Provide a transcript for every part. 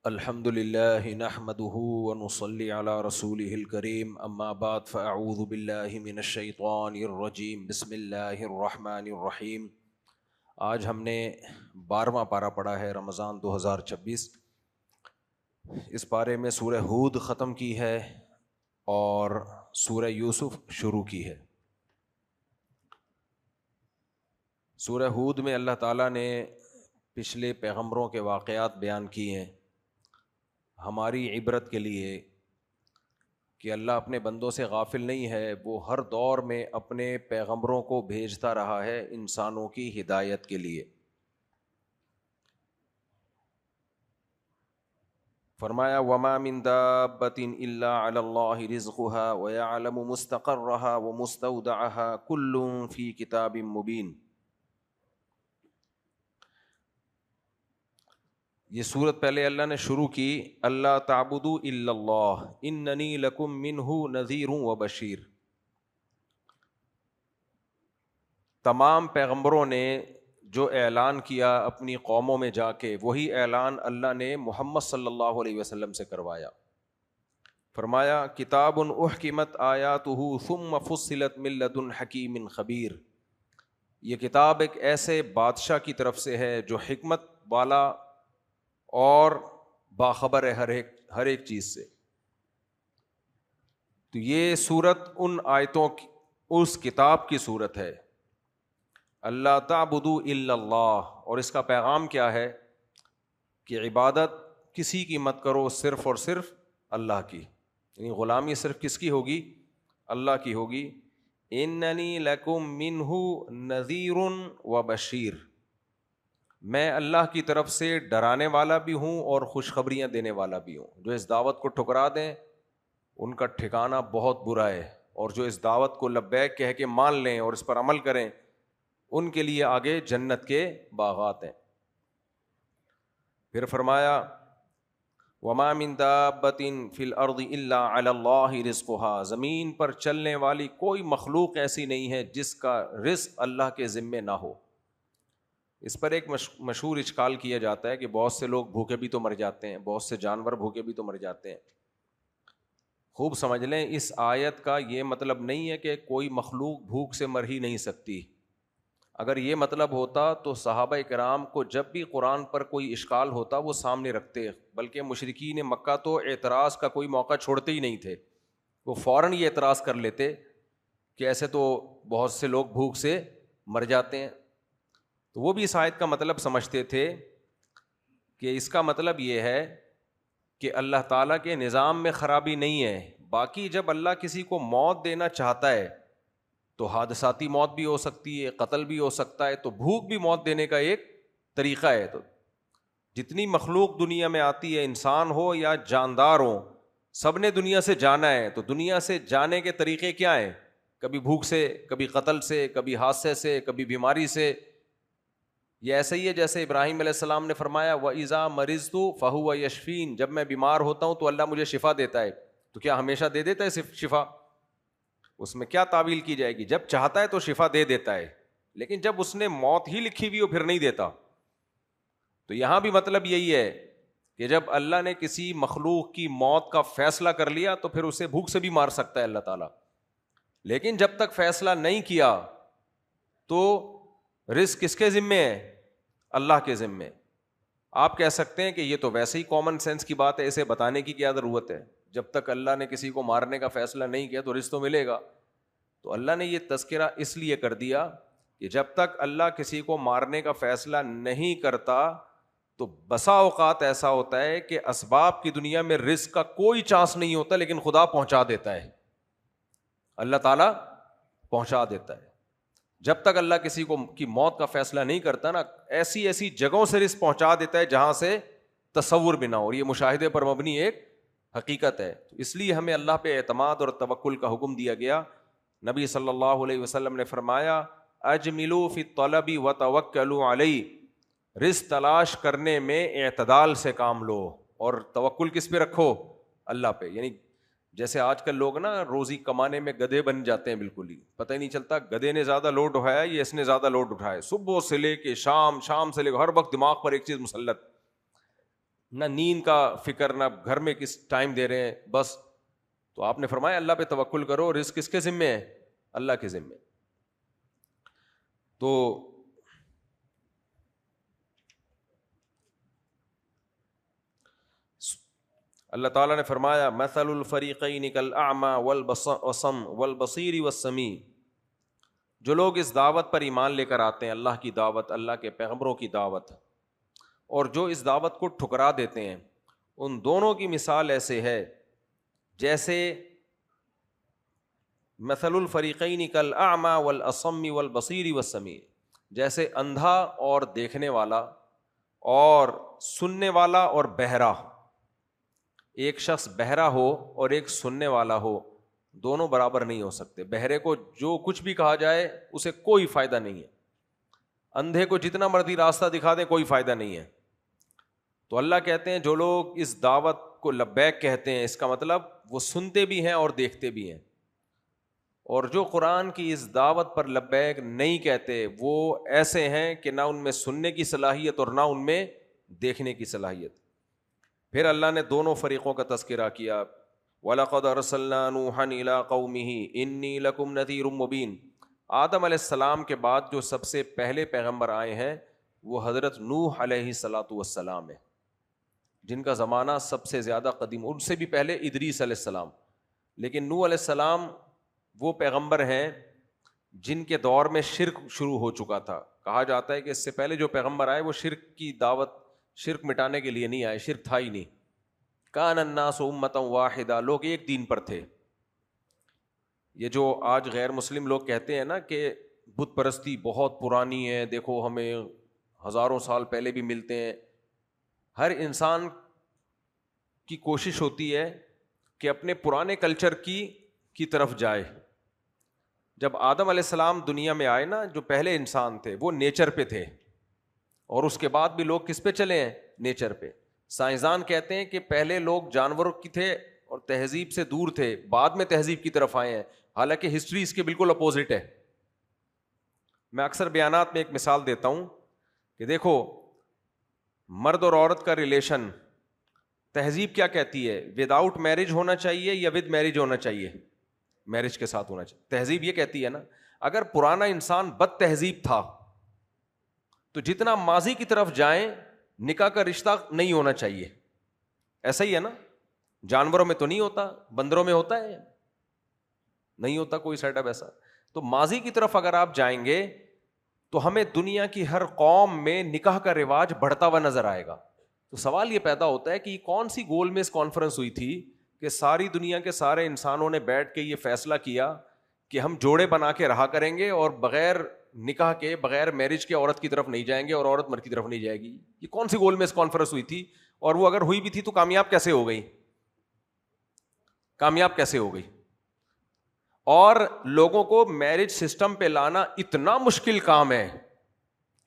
الحمد للہ نحمده ونصلی علی رسوله الکریم اما بعد فاعوذ باللہ من الشیطان الرجیم بسم اللہ الرحمن الرحیم۔ آج ہم نے 12واں پارہ پڑھا ہے، رمضان 2026۔ اس پارے میں سورہ ہود ختم کی ہے اور سورہ یوسف شروع کی ہے۔ سورہ ہود میں اللہ تعالیٰ نے پچھلے پیغمبروں کے واقعات بیان کیے ہیں ہماری عبرت کے لیے کہ اللہ اپنے بندوں سے غافل نہیں ہے، وہ ہر دور میں اپنے پیغمبروں کو بھیجتا رہا ہے انسانوں کی ہدایت کے لیے۔ فرمایا وَمَا مِن دَابَّةٍ إِلَّا عَلَى اللَّهِ رِزْقُهَا وَيَعْلَمُ مُسْتَقَرَّهَا وَمُسْتَوْدَعَهَا كُلٌّ فِي كِتَابٍ مُبِينٍ۔ یہ صورت پہلے اللہ نے شروع کی اللہ تعبدوا الا اللہ اننی لکم منہ نذیر و بشیر۔ تمام پیغمبروں نے جو اعلان کیا اپنی قوموں میں جا کے، وہی اعلان اللہ نے محمد صلی اللہ علیہ وسلم سے کروایا۔ فرمایا کتاب احکمت آیاتہ ثم فصلت من لدن حکیم خبیر۔ یہ کتاب ایک ایسے بادشاہ کی طرف سے ہے جو حکمت والا اور باخبر ہے ہر ایک چیز سے۔ تو یہ صورت ان آیتوں کی اس کتاب کی صورت ہے، اللہ تعبدوا الا اللہ، اور اس کا پیغام کیا ہے کہ عبادت کسی کی مت کرو، صرف اور صرف اللہ کی، یعنی غلامی صرف کس کی ہوگی؟ اللہ کی ہوگی۔ اننی لکم منہ نذیر و بشیر، میں اللہ کی طرف سے ڈرانے والا بھی ہوں اور خوشخبریاں دینے والا بھی ہوں۔ جو اس دعوت کو ٹھکرا دیں ان کا ٹھکانہ بہت برا ہے، اور جو اس دعوت کو لبیک کہہ کے مان لیں اور اس پر عمل کریں ان کے لیے آگے جنت کے باغات ہیں۔ پھر فرمایا وما من دابۃ فی الارض الا علی اللہ رزقها، زمین پر چلنے والی کوئی مخلوق ایسی نہیں ہے جس کا رزق اللہ کے ذمے نہ ہو۔ اس پر ایک مشہور اشکال کیا جاتا ہے کہ بہت سے لوگ بھوکے بھی تو مر جاتے ہیں، بہت سے جانور بھوکے بھی تو مر جاتے ہیں۔ خوب سمجھ لیں، اس آیت کا یہ مطلب نہیں ہے کہ کوئی مخلوق بھوک سے مر ہی نہیں سکتی۔ اگر یہ مطلب ہوتا تو صحابہ کرام کو جب بھی قرآن پر کوئی اشکال ہوتا وہ سامنے رکھتے، بلکہ مشرکین مکہ تو اعتراض کا کوئی موقع چھوڑتے ہی نہیں تھے، وہ فوراً یہ اعتراض کر لیتے کہ ایسے تو بہت سے لوگ بھوک سے مر جاتے ہیں۔ تو وہ بھی اس آیت کا مطلب سمجھتے تھے کہ اس کا مطلب یہ ہے کہ اللہ تعالیٰ کے نظام میں خرابی نہیں ہے، باقی جب اللہ کسی کو موت دینا چاہتا ہے تو حادثاتی موت بھی ہو سکتی ہے، قتل بھی ہو سکتا ہے، تو بھوک بھی موت دینے کا ایک طریقہ ہے۔ تو جتنی مخلوق دنیا میں آتی ہے، انسان ہو یا جاندار ہو، سب نے دنیا سے جانا ہے۔ تو دنیا سے جانے کے طریقے کیا ہیں؟ کبھی بھوک سے، کبھی قتل سے، کبھی حادثے سے، کبھی بیماری سے۔ یہ ایسا ہی ہے جیسے ابراہیم علیہ السلام نے فرمایا وَإِذَا مَرِضْتُ فَهُوَ يَشْفِينِ، جب میں بیمار ہوتا ہوں تو اللہ مجھے شفا دیتا ہے۔ تو کیا ہمیشہ دے دیتا ہے صرف شفا؟ اس میں کیا تعویل کی جائے گی؟ جب چاہتا ہے تو شفا دے دیتا ہے، لیکن جب اس نے موت ہی لکھی ہوئی ہو پھر نہیں دیتا۔ تو یہاں بھی مطلب یہی ہے کہ جب اللہ نے کسی مخلوق کی موت کا فیصلہ کر لیا تو پھر اسے بھوک سے بھی مار سکتا ہے اللہ تعالیٰ، لیکن جب تک فیصلہ نہیں کیا تو رزق کس کے ذمے ہے؟ اللہ کے ذمے۔ آپ کہہ سکتے ہیں کہ یہ تو ویسے ہی کامن سینس کی بات ہے، اسے بتانے کی کیا ضرورت ہے؟ جب تک اللہ نے کسی کو مارنے کا فیصلہ نہیں کیا تو رزق تو ملے گا۔ تو اللہ نے یہ تذکرہ اس لیے کر دیا کہ جب تک اللہ کسی کو مارنے کا فیصلہ نہیں کرتا تو بسا اوقات ایسا ہوتا ہے کہ اسباب کی دنیا میں رزق کا کوئی چانس نہیں ہوتا، لیکن خدا پہنچا دیتا ہے، اللہ تعالیٰ پہنچا دیتا ہے۔ جب تک اللہ کسی کو کی موت کا فیصلہ نہیں کرتا نا، ایسی ایسی جگہوں سے رزق پہنچا دیتا ہے جہاں سے تصور بھی نہ ہو، اور یہ مشاہدے پر مبنی ایک حقیقت ہے۔ تو اس لیے ہمیں اللہ پہ اعتماد اور توکل کا حکم دیا گیا۔ نبی صلی اللہ علیہ وسلم نے فرمایا اجملوا فی الطلب وتوکلوا علیہ، رزق تلاش کرنے میں اعتدال سے کام لو اور توکل کس پہ رکھو؟ اللہ پہ۔ یعنی جیسے آج کل لوگ نا روزی کمانے میں گدھے بن جاتے ہیں، بالکل ہی پتہ ہی نہیں چلتا گدھے نے زیادہ لوڈ اٹھایا یا اس نے زیادہ لوڈ اٹھایا، صبح سے لے کے شام، شام سے لے کے ہر وقت دماغ پر ایک چیز مسلط۔ نہ نیند کا فکر، نہ گھر میں کس ٹائم دے رہے ہیں بس. تو آپ نے فرمایا اللہ پہ توکل کرو، رزق کس کے ذمے ہے؟ اللہ کے ذمے. تو اللہ تعالیٰ نے فرمایا مثل الفریقین کالاعمی والبصم والبصیر والسمیع. جو لوگ اس دعوت پر ایمان لے کر آتے ہیں، اللہ کی دعوت، اللہ کے پیغمبروں کی دعوت، اور جو اس دعوت کو ٹھکرا دیتے ہیں، ان دونوں کی مثال ایسے ہے جیسے مثل الفریقین کالاعمی والاصم والبصیر والسمیع، جیسے اندھا اور دیکھنے والا اور سننے والا اور بہرا. ایک شخص بہرا ہو اور ایک سننے والا ہو، دونوں برابر نہیں ہو سکتے. بہرے کو جو کچھ بھی کہا جائے اسے کوئی فائدہ نہیں ہے، اندھے کو جتنا مرضی راستہ دکھا دیں کوئی فائدہ نہیں ہے. تو اللہ کہتے ہیں جو لوگ اس دعوت کو لبیک کہتے ہیں، اس کا مطلب وہ سنتے بھی ہیں اور دیکھتے بھی ہیں. اور جو قرآن کی اس دعوت پر لبیک نہیں کہتے، وہ ایسے ہیں کہ نہ ان میں سننے کی صلاحیت اور نہ ان میں دیکھنے کی صلاحیت. پھر اللہ نے دونوں فریقوں کا تذکرہ کیا. وَلَقَدْ أَرْسَلْنَا نُوحًا إِلَىٰ قَوْمِهِ إِنِّي لَكُمْ نَذِيرٌ مُّبِينٌ. آدم علیہ السلام کے بعد جو سب سے پہلے پیغمبر آئے ہیں وہ حضرت نوح علیہ السلام ہے، جن کا زمانہ سب سے زیادہ قدیم. ان سے بھی پہلے ادریس علیہ السلام. لیکن نوح علیہ السلام وہ پیغمبر ہیں جن کے دور میں شرک شروع ہو چکا تھا. کہا جاتا ہے کہ اس سے پہلے جو پیغمبر آئے وہ شرک کی دعوت، شرک مٹانے کے لیے نہیں آئے، شرک تھا ہی نہیں. کان الناس امۃ واحدہ، لوگ ایک دین پر تھے. یہ جو آج غیر مسلم لوگ کہتے ہیں نا کہ بت پرستی بہت پرانی ہے، دیکھو ہمیں ہزاروں سال پہلے بھی ملتے ہیں. ہر انسان کی کوشش ہوتی ہے کہ اپنے پرانے کلچر کی طرف جائے. جب آدم علیہ السلام دنیا میں آئے نا، جو پہلے انسان تھے وہ نیچر پہ تھے، اور اس کے بعد بھی لوگ کس پہ چلے ہیں؟ نیچر پہ. سائنسدان کہتے ہیں کہ پہلے لوگ جانوروں کی تھے اور تہذیب سے دور تھے، بعد میں تہذیب کی طرف آئے ہیں. حالانکہ ہسٹری اس کے بالکل اپوزٹ ہے. میں اکثر بیانات میں ایک مثال دیتا ہوں کہ دیکھو مرد اور عورت کا ریلیشن، تہذیب کیا کہتی ہے؟ ود آؤٹ میرج ہونا چاہیے یا ود میرج ہونا چاہیے؟ میرج کے ساتھ ہونا چاہیے. تہذیب یہ کہتی ہے نا. اگر پرانا انسان بد تہذیب تھا تو جتنا ماضی کی طرف جائیں نکاح کا رشتہ نہیں ہونا چاہیے. ایسا ہی ہے نا. جانوروں میں تو نہیں ہوتا، بندروں میں ہوتا ہے؟ نہیں ہوتا کوئی سیٹ اپ ایسا. تو ماضی کی طرف اگر آپ جائیں گے تو ہمیں دنیا کی ہر قوم میں نکاح کا رواج بڑھتا ہوا نظر آئے گا. تو سوال یہ پیدا ہوتا ہے کہ کون سی گول میں اس کانفرنس ہوئی تھی کہ ساری دنیا کے سارے انسانوں نے بیٹھ کے یہ فیصلہ کیا کہ ہم جوڑے بنا کے رہا کریں گے اور بغیر نکاح کے، بغیر میرج کے عورت کی طرف نہیں جائیں گے اور عورت مرد کی طرف نہیں جائے گی. یہ کون سی گول میں اس کانفرنس ہوئی تھی؟ اور وہ اگر ہوئی بھی تھی تو کامیاب کیسے ہو گئی؟ کامیاب کیسے ہو گئی؟ اور لوگوں کو میرج سسٹم پہ لانا اتنا مشکل کام ہے،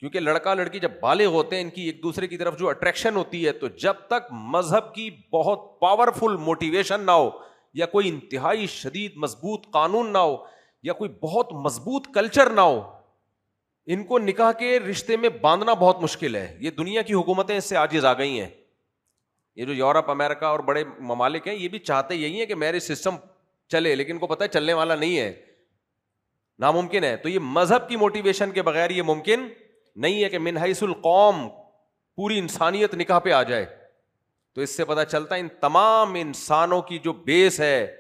کیونکہ لڑکا لڑکی جب بالغ ہوتے ہیں ان کی ایک دوسرے کی طرف جو اٹریکشن ہوتی ہے، تو جب تک مذہب کی بہت پاورفل موٹیویشن نہ ہو یا کوئی انتہائی شدید مضبوط قانون نہ ہو یا کوئی بہت مضبوط کلچر نہ ہو، ان کو نکاح کے رشتے میں باندھنا بہت مشکل ہے. یہ دنیا کی حکومتیں اس سے عاجز آ گئی ہیں. یہ جو یورپ، امریکہ اور بڑے ممالک ہیں، یہ بھی چاہتے یہی ہیں کہ میرج سسٹم چلے، لیکن ان کو پتہ ہے چلنے والا نہیں ہے، ناممکن ہے. تو یہ مذہب کی موٹیویشن کے بغیر یہ ممکن نہیں ہے کہ من حیث القوم پوری انسانیت نکاح پہ آ جائے. تو اس سے پتہ چلتا ہے ان تمام انسانوں کی جو بیس ہے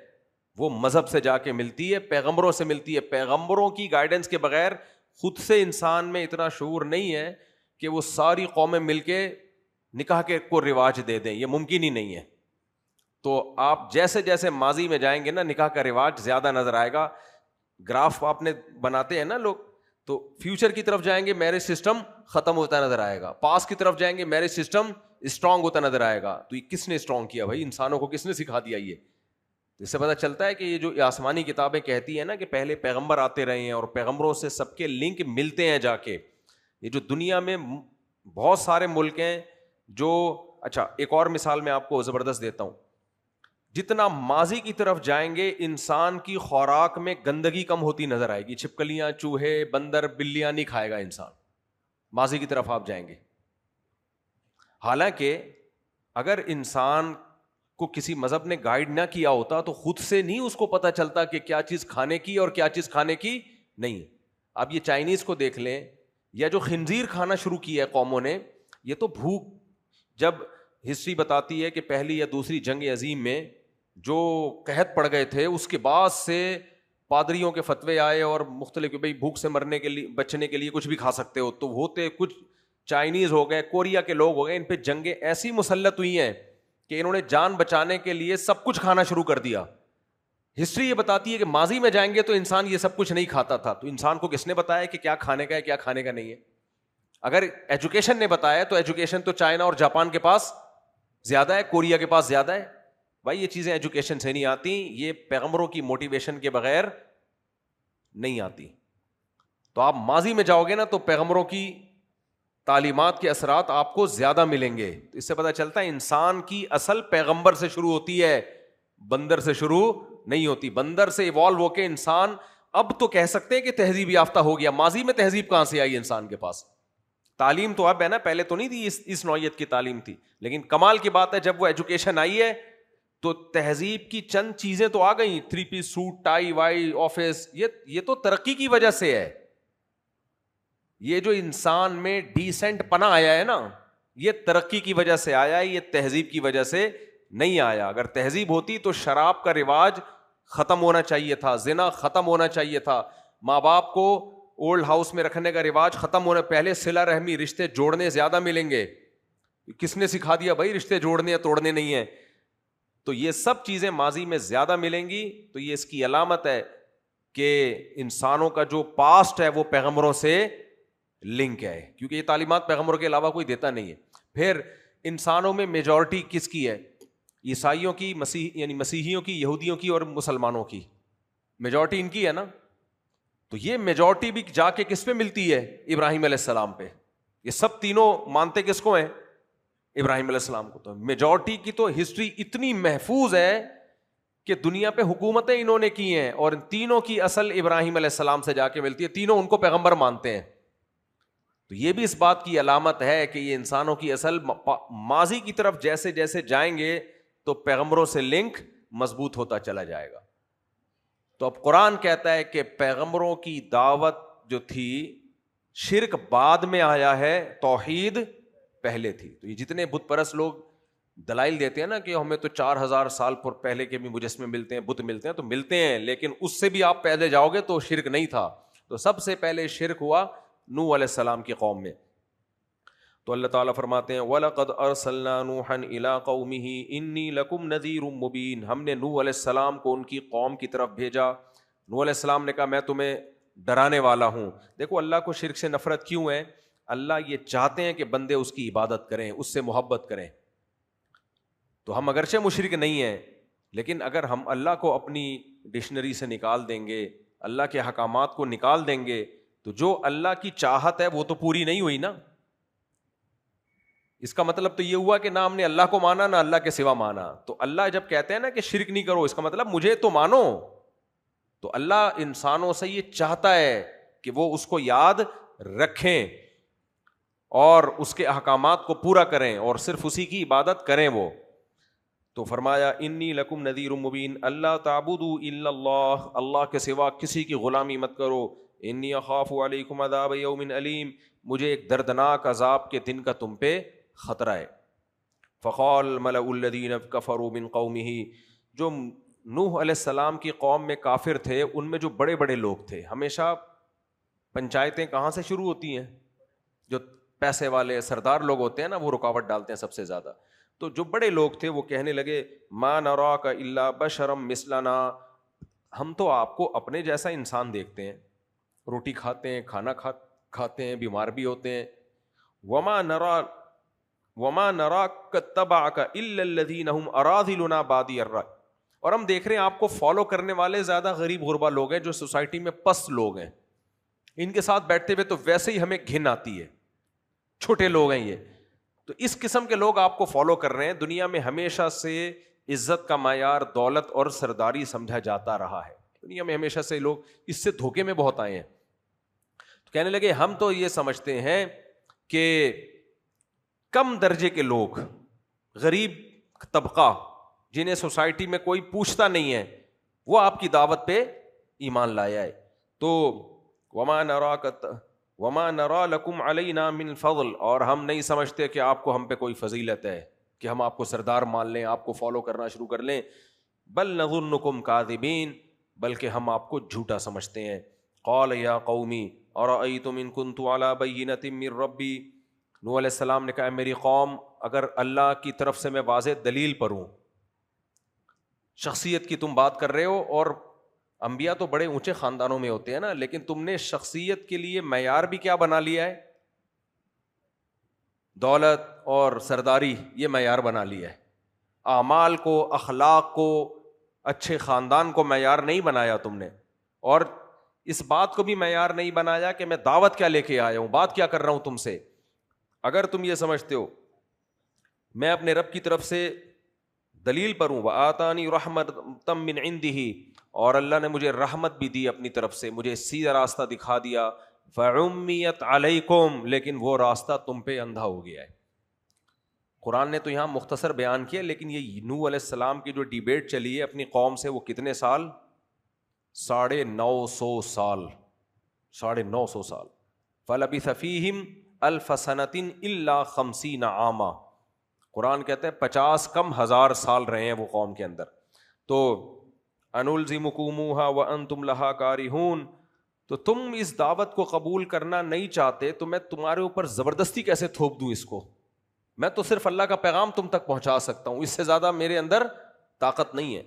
وہ مذہب سے جا کے ملتی ہے، پیغمبروں سے ملتی ہے. پیغمبروں کی گائیڈنس کے بغیر خود سے انسان میں اتنا شعور نہیں ہے کہ وہ ساری قومیں مل کے نکاح کے کو رواج دے دیں، یہ ممکن ہی نہیں ہے. تو آپ جیسے جیسے ماضی میں جائیں گے نا، نکاح کا رواج زیادہ نظر آئے گا. گراف آپ نے بناتے ہیں نا لوگ، تو فیوچر کی طرف جائیں گے میرج سسٹم ختم ہوتا نظر آئے گا، پاس کی طرف جائیں گے میرج سسٹم اسٹرانگ ہوتا نظر آئے گا. تو یہ کس نے اسٹرانگ کیا بھائی؟ انسانوں کو کس نے سکھا دیا؟ یہ اس سے پتہ چلتا ہے کہ یہ جو آسمانی کتابیں کہتی ہیں نا کہ پہلے پیغمبر آتے رہے ہیں اور پیغمبروں سے سب کے لنک ملتے ہیں جا کے. یہ جو دنیا میں بہت سارے ملک ہیں جو، اچھا ایک اور مثال میں آپ کو زبردست دیتا ہوں. جتنا ماضی کی طرف جائیں گے انسان کی خوراک میں گندگی کم ہوتی نظر آئے گی. چھپکلیاں، چوہے، بندر، بلیاں نہیں کھائے گا انسان. ماضی کی طرف آپ جائیں گے. حالانکہ اگر انسان کو کسی مذہب نے گائیڈ نہ کیا ہوتا تو خود سے نہیں اس کو پتہ چلتا کہ کیا چیز کھانے کی اور کیا چیز کھانے کی نہیں. اب یہ چائنیز کو دیکھ لیں یا جو خنزیر کھانا شروع کیا ہے قوموں نے, یہ تو بھوک, جب ہسٹری بتاتی ہے کہ پہلی یا دوسری جنگ عظیم میں جو قحط پڑ گئے تھے اس کے بعد سے پادریوں کے فتوے آئے اور مختلف, بھائی بھوک سے مرنے کے لیے بچنے کے لیے کچھ بھی کھا سکتے ہو, تو ہوتے کچھ چائنیز ہو گئے, کوریا کے لوگ ہو گئے, ان پہ جنگیں ایسی مسلط ہوئی ہیں کہ انہوں نے جان بچانے کے لیے سب کچھ کھانا شروع کر دیا. ہسٹری یہ بتاتی ہے کہ ماضی میں جائیں گے تو انسان یہ سب کچھ نہیں کھاتا تھا, تو انسان کو کس نے بتایا کہ کیا کھانے کا ہے کیا کھانے کا نہیں ہے؟ اگر ایجوکیشن نے بتایا تو ایجوکیشن تو چائنا اور جاپان کے پاس زیادہ ہے, کوریا کے پاس زیادہ ہے. بھائی یہ چیزیں ایجوکیشن سے نہیں آتی, یہ پیغمبروں کی موٹیویشن کے بغیر نہیں آتی. تو آپ ماضی میں جاؤ گے نا تو پیغمبروں کی تعلیمات کے اثرات آپ کو زیادہ ملیں گے. تو اس سے پتہ چلتا ہے انسان کی اصل پیغمبر سے شروع ہوتی ہے, بندر سے شروع نہیں ہوتی. بندر سے ایوالو ہو کے انسان اب تو کہہ سکتے ہیں کہ تہذیب یافتہ ہو گیا. ماضی میں تہذیب کہاں سے آئی انسان کے پاس؟ تعلیم تو اب ہے نا, پہلے تو نہیں تھی اس نوعیت کی تعلیم تھی. لیکن کمال کی بات ہے جب وہ ایجوکیشن آئی ہے تو تہذیب کی چند چیزیں تو آ گئی, 3 پیس سوٹ, ٹائی وائی, آفس, یہ تو ترقی کی وجہ سے ہے. یہ جو انسان میں ڈیسنٹ پنا آیا ہے نا, یہ ترقی کی وجہ سے آیا ہے, یہ تہذیب کی وجہ سے نہیں آیا. اگر تہذیب ہوتی تو شراب کا رواج ختم ہونا چاہیے تھا, زنا ختم ہونا چاہیے تھا, ماں باپ کو اولڈ ہاؤس میں رکھنے کا رواج ختم ہونا, پہلے صلہ رحمی, رشتے جوڑنے زیادہ ملیں گے. کس نے سکھا دیا بھائی رشتے جوڑنے یا توڑنے نہیں ہیں؟ تو یہ سب چیزیں ماضی میں زیادہ ملیں گی. تو یہ اس کی علامت ہے کہ انسانوں کا جو پاسٹ ہے وہ پیغمبروں سے لنک ہے, کیونکہ یہ تعلیمات پیغمبروں کے علاوہ کوئی دیتا نہیں ہے. پھر انسانوں میں میجورٹی کس کی ہے؟ عیسائیوں کی, یعنی مسیحیوں کی, یہودیوں کی اور مسلمانوں کی. میجورٹی ان کی ہے نا. تو یہ میجورٹی بھی جا کے کس پہ ملتی ہے؟ ابراہیم علیہ السلام پہ. یہ سب تینوں مانتے کس کو ہیں؟ ابراہیم علیہ السلام کو. تو میجورٹی کی تو ہسٹری اتنی محفوظ ہے کہ دنیا پہ حکومتیں انہوں نے کی ہیں, اور تینوں کی اصل ابراہیم علیہ السلام سے جا کے ملتی ہے. تینوں ان کو پیغمبر مانتے ہیں. تو یہ بھی اس بات کی علامت ہے کہ یہ انسانوں کی اصل ماضی کی طرف جیسے جیسے جائیں گے تو پیغمبروں سے لنک مضبوط ہوتا چلا جائے گا. تو اب قرآن کہتا ہے کہ پیغمبروں کی دعوت جو تھی, شرک بعد میں آیا ہے, توحید پہلے تھی. تو یہ جتنے بت پرست لوگ دلائل دیتے ہیں نا کہ ہمیں تو 4000 سال پہلے کے بھی مجسمے ملتے ہیں, بت ملتے ہیں, تو ملتے ہیں, لیکن اس سے بھی آپ پہلے جاؤ گے تو شرک نہیں تھا. تو سب سے پہلے شرک ہوا نوح علیہ السلام کی قوم میں. تو اللہ تعالیٰ فرماتے ہیں وَلَقَدْ أَرْسَلْنَا نُوحًا إِلَىٰ قَوْمِهِ إِنِّي لَكُمْ نَذِيرٌ مُّبِينٌ. ہم نے نوح علیہ السلام کو ان کی قوم کی طرف بھیجا. نوح علیہ السلام نے کہا میں تمہیں ڈرانے والا ہوں. دیکھو اللہ کو شرک سے نفرت کیوں ہے؟ اللہ یہ چاہتے ہیں کہ بندے اس کی عبادت کریں, اس سے محبت کریں. تو ہم اگرچہ مشرک نہیں ہیں, لیکن اگر ہم اللہ کو اپنی ڈکشنری سے نکال دیں گے, اللہ کے احکامات کو نکال دیں گے, تو جو اللہ کی چاہت ہے وہ تو پوری نہیں ہوئی نا. اس کا مطلب تو یہ ہوا کہ نہ ہم نے اللہ کو مانا نہ اللہ کے سوا مانا. تو اللہ جب کہتے ہیں نا کہ شرک نہیں کرو, اس کا مطلب مجھے تو مانو. تو اللہ انسانوں سے یہ چاہتا ہے کہ وہ اس کو یاد رکھیں اور اس کے احکامات کو پورا کریں اور صرف اسی کی عبادت کریں وہ. تو فرمایا انی لکم نذیر مبین اللہ تعبدوا الا اللہ, اللہ کے سوا کسی کی غلامی مت کرو. انی اخاف علیکم عذاب یوم علیم, مجھے ایک دردناک عذاب کے دن کا تم پہ خطرہ ہے. فقال الملأ الذین کفروا من قومہ, جو نوح علیہ السلام کی قوم میں کافر تھے ان میں جو بڑے بڑے لوگ تھے, ہمیشہ پنچایتیں کہاں سے شروع ہوتی ہیں؟ جو پیسے والے سردار لوگ ہوتے ہیں نا وہ رکاوٹ ڈالتے ہیں سب سے زیادہ. تو جو بڑے لوگ تھے وہ کہنے لگے ما نراک الا بشرا مثلنا, ہم تو آپ کو اپنے جیسا انسان دیکھتے ہیں, روٹی کھاتے ہیں, کھانا کھاتے ہیں, بیمار بھی ہوتے ہیں. وما نراک اتبعک الا الذین هم اراذلنا بادی الرأی, اور ہم دیکھ رہے ہیں آپ کو فالو کرنے والے زیادہ غریب غربا لوگ ہیں جو سوسائٹی میں پست لوگ ہیں, ان کے ساتھ بیٹھتے ہوئے تو ویسے ہی ہمیں گھن آتی ہے, چھوٹے لوگ ہیں یہ. تو اس قسم کے لوگ آپ کو فالو کر رہے ہیں. دنیا میں ہمیشہ سے عزت کا معیار دولت اور سرداری سمجھا جاتا رہا ہے, دنیا میں ہمیشہ سے لوگ اس سے دھوکے میں بہت آئے ہیں. تو کہنے لگے ہم تو یہ سمجھتے ہیں کہ کم درجے کے لوگ غریب طبقہ جنہیں سوسائٹی میں کوئی پوچھتا نہیں ہے, وہ آپ کی دعوت پہ ایمان لایا ہے. تو وما نرا لکم علینا من فضل, اور ہم نہیں سمجھتے کہ آپ کو ہم پہ کوئی فضیلت ہے کہ ہم آپ کو سردار مان لیں, آپ کو فالو کرنا شروع کر لیں. بل نظنکم کاذبین, بلکہ ہم آپ کو جھوٹا سمجھتے ہیں. قال یا قومی ارأیتم ان کنت علی بینۃ من ربی, نوح علیہ السلام نے کہا میری قوم, اگر اللہ کی طرف سے میں واضح دلیل پر ہوں, شخصیت کی تم بات کر رہے ہو, اور انبیاء تو بڑے اونچے خاندانوں میں ہوتے ہیں نا, لیکن تم نے شخصیت کے لیے معیار بھی کیا بنا لیا ہے, دولت اور سرداری, یہ معیار بنا لیا ہے. اعمال کو, اخلاق کو, اچھے خاندان کو معیار نہیں بنایا تم نے, اور اس بات کو بھی معیار نہیں بنایا کہ میں دعوت کیا لے کے آیا ہوں, بات کیا کر رہا ہوں تم سے. اگر تم یہ سمجھتے ہو میں اپنے رب کی طرف سے دلیل پر ہوں, وآتانی رحمۃ من عنده, اور اللہ نے مجھے رحمت بھی دی اپنی طرف سے, مجھے سیدھا راستہ دکھا دیا, فعمیت علیکم, لیکن وہ راستہ تم پہ اندھا ہو گیا ہے. قرآن نے تو یہاں مختصر بیان کیا, لیکن یہ نوح علیہ السلام کی جو ڈیبیٹ چلی ہے اپنی قوم سے, وہ کتنے سال, 950 سال, 950 سال. فلبث فیہم الف سنۃ الا 50 عاما, قرآن کہتا ہے 50 کم ہزار سال رہے ہیں وہ قوم کے اندر. تو انلزمکموہا وانتم لہا کارہون, تو تم اس دعوت کو قبول کرنا نہیں چاہتے تو میں تمہارے اوپر زبردستی کیسے تھوپ دوں اس کو, میں تو صرف اللہ کا پیغام تم تک پہنچا سکتا ہوں, اس سے زیادہ میرے اندر طاقت نہیں ہے.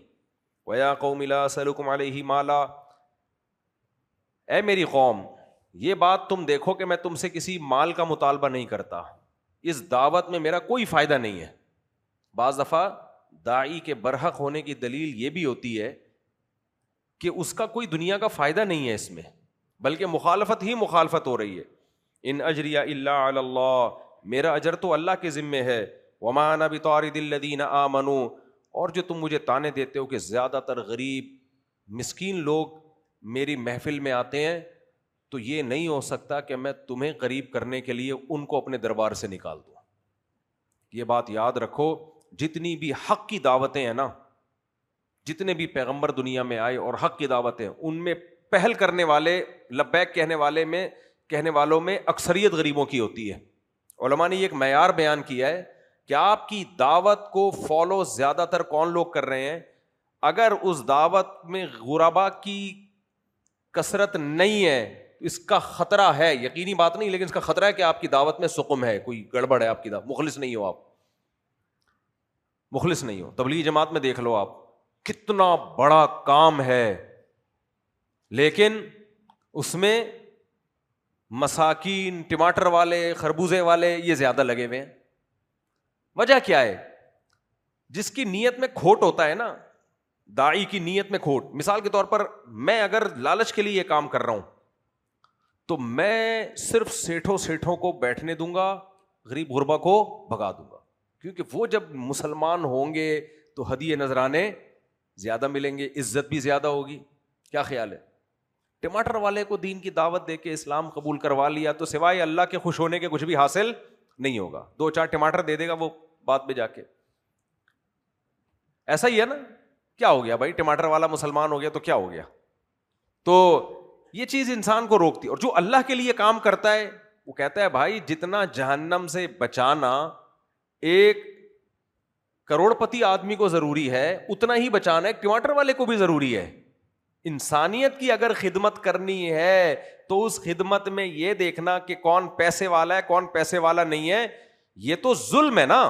وَيَا قَوْمِ لَا أَسْأَلُكُمْ عَلَيْهِ مَالًا, اے میری قوم یہ بات تم دیکھو کہ میں تم سے کسی مال کا مطالبہ نہیں کرتا, اس دعوت میں میرا کوئی فائدہ نہیں ہے. بعض دفعہ داعی کے برحق ہونے کی دلیل یہ بھی ہوتی ہے کہ اس کا کوئی دنیا کا فائدہ نہیں ہے اس میں, بلکہ مخالفت ہی مخالفت ہو رہی ہے. ان اجریہ الا علی اللہ, میرا اجر تو اللہ کے ذمے ہے. وما انا بطارد الذین آمنوا, اور جو تم مجھے تانے دیتے ہو کہ زیادہ تر غریب مسکین لوگ میری محفل میں آتے ہیں, تو یہ نہیں ہو سکتا کہ میں تمہیں قریب کرنے کے لیے ان کو اپنے دربار سے نکال دوں. یہ بات یاد رکھو, جتنی بھی حق کی دعوتیں ہیں نا, جتنے بھی پیغمبر دنیا میں آئے اور حق کی دعوتیں, ان میں پہل کرنے والے, لبیک کہنے والوں میں اکثریت غریبوں کی ہوتی ہے. علماء نے یہ ایک معیار بیان کیا ہے کہ آپ کی دعوت کو فالو زیادہ تر کون لوگ کر رہے ہیں. اگر اس دعوت میں غربا کی کثرت نہیں ہے, اس کا خطرہ ہے, یقینی بات نہیں, لیکن اس کا خطرہ ہے کہ آپ کی دعوت میں سقم ہے, کوئی گڑبڑ ہے, آپ کی دعوت مخلص نہیں ہو, آپ مخلص نہیں ہو. تبلیغی جماعت میں دیکھ لو آپ, کتنا بڑا کام ہے, لیکن اس میں مساکین, ٹماٹر والے, خربوزے والے, یہ زیادہ لگے ہوئے ہیں. وجہ کیا ہے؟ جس کی نیت میں کھوٹ ہوتا ہے نا, داعی کی نیت میں کھوٹ. مثال کے طور پر میں اگر لالچ کے لیے یہ کام کر رہا ہوں تو میں صرف سیٹھوں کو بیٹھنے دوں گا, غریب غربا کو بھگا دوں گا, کیونکہ وہ جب مسلمان ہوں گے تو ہدیے نذرانے زیادہ ملیں گے, عزت بھی زیادہ ہوگی. کیا خیال ہے؟ ٹماٹر والے کو دین کی دعوت دے کے اسلام قبول کروا لیا تو سوائے اللہ کے خوش ہونے کے کچھ بھی حاصل نہیں ہوگا. 2-4 ٹماٹر دے دے گا وہ بعد میں جا کے. ایسا ہی ہے نا, کیا ہو گیا بھائی, ٹماٹر والا مسلمان ہو گیا تو کیا ہو گیا؟ تو یہ چیز انسان کو روکتی. اور جو اللہ کے لیے کام کرتا ہے وہ کہتا ہے بھائی جتنا جہنم سے بچانا ایک کروڑ پتی آدمی کو ضروری ہے, اتنا ہی بچانا ایک ٹماٹر والے کو بھی ضروری ہے. انسانیت کی اگر خدمت کرنی ہے تو اس خدمت میں یہ دیکھنا کہ کون پیسے والا ہے کون پیسے والا نہیں ہے, یہ تو ظلم ہے نا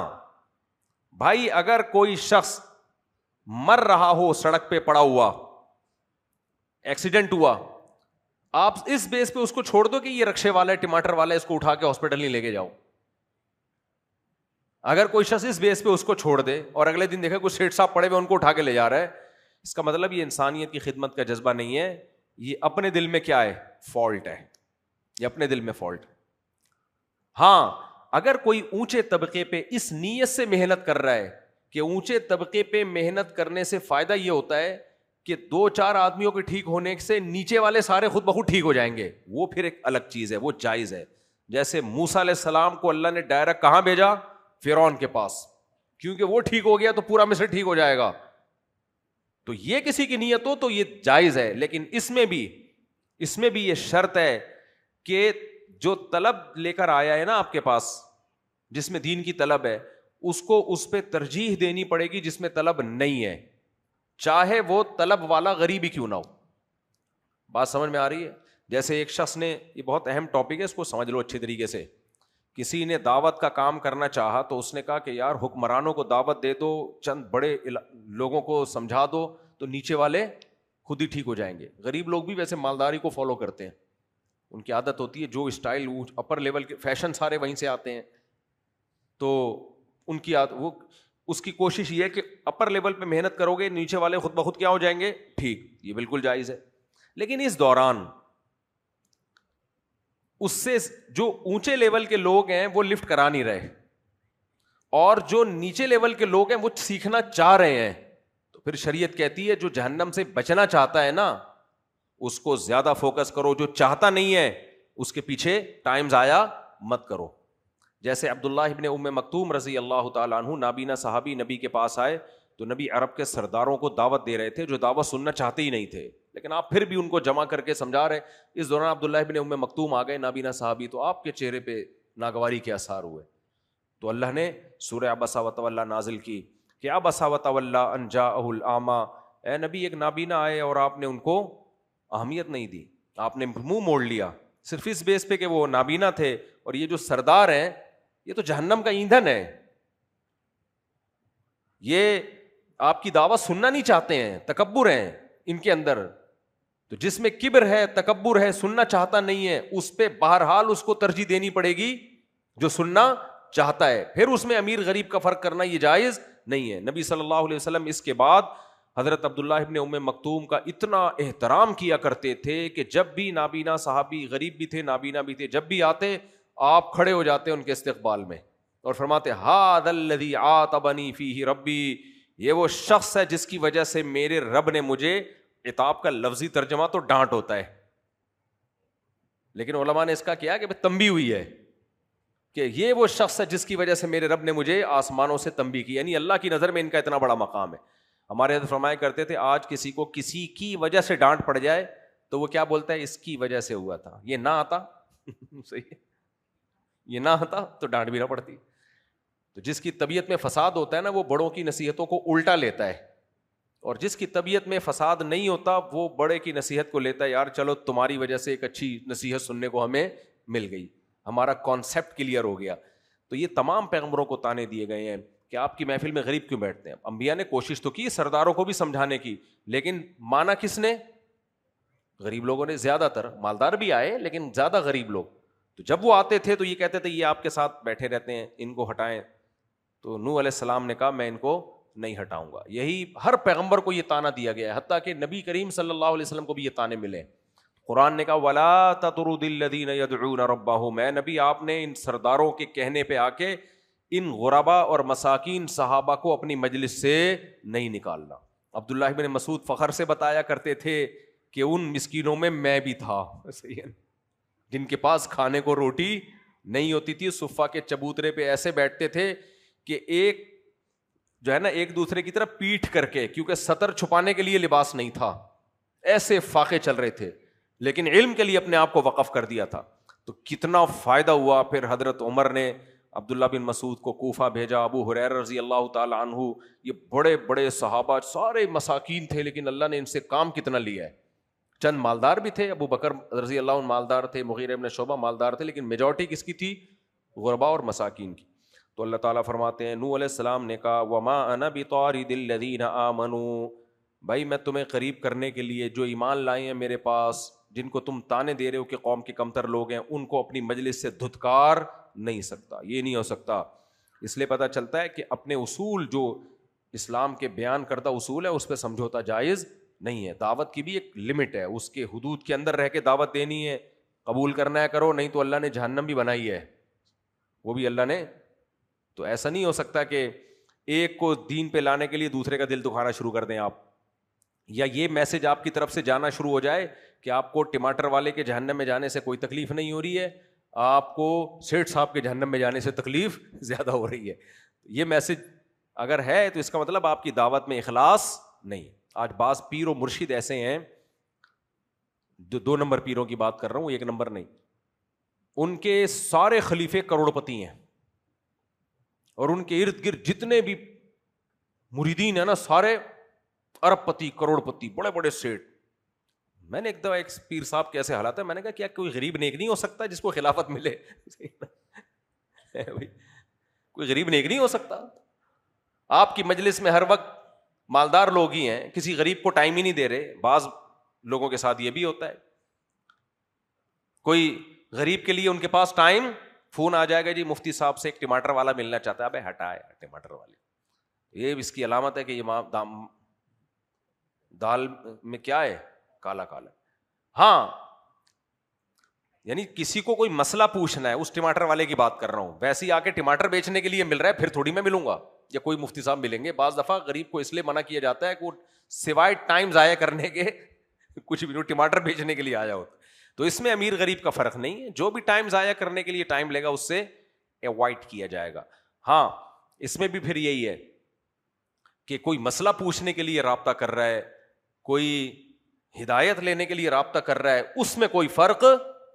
بھائی. اگر کوئی شخص مر رہا ہو, سڑک پہ پڑا ہوا, ایکسیڈنٹ ہوا, آپ اس بیس پہ اس کو چھوڑ دو کہ یہ رکشے والا ہے, ٹماٹر والا ہے, اس کو اٹھا کے ہاسپٹل نہیں لے کے جاؤ. اگر کوئی شخص اس بیس پہ اس کو چھوڑ دے اور اگلے دن دیکھے کچھ سیٹ صاحب پڑے ہوئے ان کو اٹھا کے لے جا رہا ہے, اس کا مطلب یہ انسانیت کی خدمت کا جذبہ نہیں ہے, یہ اپنے دل میں کیا ہے, فالٹ ہے, یہ اپنے دل میں فالٹ. ہاں اگر کوئی اونچے طبقے پہ اس نیت سے محنت کر رہا ہے کہ اونچے طبقے پہ محنت کرنے سے فائدہ یہ ہوتا ہے کہ 2-4 آدمیوں کے ٹھیک ہونے سے نیچے والے سارے خود بخود ٹھیک ہو جائیں گے, وہ پھر ایک الگ چیز ہے, وہ جائز ہے. جیسے موسیٰ علیہ السلام کو اللہ نے ڈائریکٹ کہاں بھیجا, فرعون کے پاس. کیونکہ وہ ٹھیک ہو گیا تو پورا مصر ٹھیک ہو جائے گا. تو یہ کسی کی نیت ہو تو یہ جائز ہے, لیکن اس میں بھی یہ شرط ہے کہ جو طلب لے کر آیا ہے نا آپ کے پاس, جس میں دین کی طلب ہے, اس کو اس پہ ترجیح دینی پڑے گی جس میں طلب نہیں ہے, چاہے وہ طلب والا غریب ہی کیوں نہ ہو. بات سمجھ میں آ رہی ہے؟ جیسے ایک شخص نے, یہ بہت اہم ٹاپک ہے, اس کو سمجھ لو اچھی طریقے سے, کسی نے دعوت کا کام کرنا چاہا تو اس نے کہا کہ یار حکمرانوں کو دعوت دے دو, چند بڑے لوگوں کو سمجھا دو تو نیچے والے خود ہی ٹھیک ہو جائیں گے. غریب لوگ بھی ویسے مالداری کو فالو کرتے ہیں, ان کی عادت ہوتی ہے, جو اسٹائل اپر لیول کے فیشن سارے وہیں سے آتے ہیں, تو ان کی وہ اس کی کوشش یہ ہے کہ اپر لیول پہ محنت کرو گے, نیچے والے خود بخود کیا ہو جائیں گے, ٹھیک. یہ بالکل جائز ہے. لیکن اس دوران اس سے جو اونچے لیول کے لوگ ہیں وہ لفٹ کرا نہیں رہے, اور جو نیچے لیول کے لوگ ہیں وہ سیکھنا چاہ رہے ہیں, تو پھر شریعت کہتی ہے جو جہنم سے بچنا چاہتا ہے نا اس کو زیادہ فوکس کرو, جو چاہتا نہیں ہے اس کے پیچھے ٹائم ضائع مت کرو. جیسے عبداللہ ابن ام مکتوم رضی اللہ تعالیٰ عنہ نابینا صحابی نبی کے پاس آئے تو نبی عرب کے سرداروں کو دعوت دے رہے تھے جو دعوت سننا چاہتے ہی نہیں تھے, لیکن آپ پھر بھی ان کو جمع کر کے سمجھا رہے. اس دوران عبداللہ ابن ام مکتوم آ گئے, نابینا صحابی, تو آپ کے چہرے پہ ناگواری کے آثار ہوئے, تو اللہ نے سورہ عبس وتولی نازل کی کہ عبس وتولی ان جاءہ الاعمی, اے نبی ایک نابینا آئے اور آپ نے ان کو اہمیت نہیں دی, آپ نے منہ موڑ لیا صرف اس بیس پہ کہ وہ نابینا تھے, اور یہ جو سردار ہیں یہ تو جہنم کا ایندھن ہے, یہ آپ کی دعوت سننا نہیں چاہتے ہیں, تکبر ہیں ان کے اندر. تو جس میں کبر ہے, تکبر ہے, سننا چاہتا نہیں ہے, اس پہ بہرحال اس کو ترجیح دینی پڑے گی جو سننا چاہتا ہے. پھر اس میں امیر غریب کا فرق کرنا یہ جائز نہیں ہے. نبی صلی اللہ علیہ وسلم اس کے بعد حضرت عبداللہ ابن ام مکتوم کا اتنا احترام کیا کرتے تھے کہ جب بھی نابینا صحابی, غریب بھی تھے نابینا بھی تھے, جب بھی آتے آپ کھڑے ہو جاتے ان کے استقبال میں اور فرماتے ھذا الذی عاتبنی فیہ ربی, یہ وہ شخص ہے جس کی وجہ سے میرے رب نے مجھے, عتاب کا لفظی ترجمہ تو ڈانٹ ہوتا ہے, لیکن علماء نے اس کا کیا کہ تنبیہ ہوئی ہے کہ یہ وہ شخص ہے جس کی وجہ سے میرے رب نے مجھے آسمانوں سے تنبیہ کی, یعنی اللہ کی نظر میں ان کا اتنا بڑا مقام ہے. ہمارے حضرت فرمایا کرتے تھے آج کسی کو کسی کی وجہ سے ڈانٹ پڑ جائے تو وہ کیا بولتا ہے, اس کی وجہ سے ہوا تھا, یہ نہ آتا صحیح ہے, یہ نہ آتا تو ڈانٹ بھی نہ پڑتی. تو جس کی طبیعت میں فساد ہوتا ہے نا وہ بڑوں کی نصیحتوں کو الٹا لیتا ہے, اور جس کی طبیعت میں فساد نہیں ہوتا وہ بڑے کی نصیحت کو لیتا ہے, یار چلو تمہاری وجہ سے ایک اچھی نصیحت سننے کو ہمیں مل گئی, ہمارا کانسیپٹ کلیئر ہو گیا. تو یہ تمام پیغمبروں کو تانے دیے گئے ہیں کہ آپ کی محفل میں غریب کیوں بیٹھتے ہیں. انبیاء نے کوشش تو کی سرداروں کو بھی سمجھانے کی, لیکن مانا کس نے, غریب لوگوں نے. زیادہ تر مالدار بھی آئے لیکن زیادہ غریب لوگ. تو جب وہ آتے تھے تو یہ کہتے تھے یہ آپ کے ساتھ بیٹھے رہتے ہیں, ان کو ہٹائیں. تو نوح علیہ السلام نے کہا میں ان کو نہیں ہٹاؤں گا. یہی ہر پیغمبر کو یہ تانا دیا گیا ہے, حتیٰ کہ نبی کریم صلی اللہ علیہ وسلم کو بھی یہ تانے ملے. قرآن نے کہا وَلَا تَطْرُدِ الَّذِينَ يَدْعُونَ رَبَّهُمْ, اے نبی آپ نے ان سرداروں کے کہنے پہ آ کے ان غربا اور مساکین صحابہ کو اپنی مجلس سے نہیں نکالنا. عبداللہ بن مسعود فخر سے بتایا کرتے تھے کہ ان مسکینوں میں میں بھی تھا, جن کے پاس کھانے کو روٹی نہیں ہوتی تھی, صفہ کے چبوترے پہ ایسے بیٹھتے تھے کہ ایک جو ہے نا ایک دوسرے کی طرف پیٹھ کر کے, کیونکہ سطر چھپانے کے لیے لباس نہیں تھا, ایسے فاقے چل رہے تھے, لیکن علم کے لیے اپنے آپ کو وقف کر دیا تھا. تو کتنا فائدہ ہوا. پھر حضرت عمر نے عبداللہ بن مسعود کو کوفہ بھیجا, ابو ہریرہ رضی اللہ تعالی عنہ, یہ بڑے بڑے صحابہ سارے مساکین تھے, لیکن اللہ نے ان سے کام کتنا لیا ہے. چند مالدار بھی تھے, ابو بکر رضی اللہ عنہ مالدار تھے, مغیرہ بن شعبہ مالدار تھے, لیکن میجورٹی کس کی تھی, غربا اور مساکین کی. تو اللہ تعالیٰ فرماتے ہیں نوح علیہ السلام نے کہا وما انا بطارد الذین آمنوا, بھائی میں تمہیں قریب کرنے کے لیے جو ایمان لائے ہیں میرے پاس, جن کو تم تانے دے رہے ہو کہ قوم کے کمتر لوگ ہیں, ان کو اپنی مجلس سے دھتکار نہیں سکتا. یہ نہیں ہو سکتا. اس لیے پتہ چلتا ہے کہ اپنے اصول جو اسلام کے بیان کردہ اصول ہے اس پہ سمجھوتا جائز نہیں ہے. دعوت کی بھی ایک لمٹ ہے, اس کے حدود کے اندر رہ کے دعوت دینی ہے. قبول کرنا ہے کرو, نہیں تو اللہ نے جہنم بھی بنائی ہے, وہ بھی اللہ نے. تو ایسا نہیں ہو سکتا کہ ایک کو دین پہ لانے کے لیے دوسرے کا دل دکھانا شروع کر دیں آپ, یا یہ میسج آپ کی طرف سے جانا شروع ہو جائے کہ آپ کو ٹماٹر والے کے جہنم میں جانے سے کوئی تکلیف نہیں ہو رہی ہے, آپ کو سیٹھ صاحب کے جہنم میں جانے سے تکلیف زیادہ ہو رہی ہے. یہ میسج اگر ہے تو اس کا مطلب آپ کی دعوت میں اخلاص نہیں. آج بعض پیر و مرشد ایسے ہیں, جو 2 نمبر پیروں کی بات کر رہا ہوں, 1 نمبر نہیں, ان کے سارے خلیفے کروڑ پتی ہیں, اور ان کے ارد گرد جتنے بھی مریدین ہیں نا, سارے ارب پتی, کروڑ پتی, بڑے بڑے سیٹ. میں نے ایک دفعہ ایک پیر صاحب کے ایسے حالات ہے, میں نے کہا کیا کوئی غریب نیک نہیں ہو سکتا جس کو خلافت ملے؟ کوئی غریب نیک نہیں ہو سکتا؟ آپ کی مجلس میں ہر وقت مالدار لوگ ہی ہیں, کسی غریب کو ٹائم ہی نہیں دے رہے. بعض لوگوں کے ساتھ یہ بھی ہوتا ہے, کوئی غریب کے لیے ان کے پاس ٹائم, فون آ جائے گا جی مفتی صاحب سے ایک ٹماٹر والا ملنا چاہتا ہے, ابے ہٹائے ٹماٹر والے. یہ اس کی علامت ہے کہ یہ دال میں کیا ہے, کالا کالا. ہاں, یعنی کسی کو کوئی مسئلہ پوچھنا ہے, اس ٹماٹر والے کی بات کر رہا ہوں, ویسے ہی آ کے ٹماٹر بیچنے کے لیے مل رہا ہے, پھر تھوڑی میں ملوں گا, یا کوئی مفتی صاحب ملیں گے. بعض دفعہ غریب کو اس لیے منع کیا جاتا ہے کہ وہ سوائے ٹائم ضائع کرنے کے کچھ بھی ٹماٹر بیچنے کے لیے آیا ہوتا. تو اس میں امیر غریب کا فرق نہیں ہے, جو بھی ٹائم ضائع کرنے کے لیے ٹائم لے گا اس سے اوائڈ کیا جائے گا. ہاں, اس میں بھی پھر یہی ہے کہ کوئی مسئلہ پوچھنے کے لیے رابطہ کر رہا ہے, کوئی ہدایت لینے کے لیے رابطہ کر رہا ہے, اس میں کوئی فرق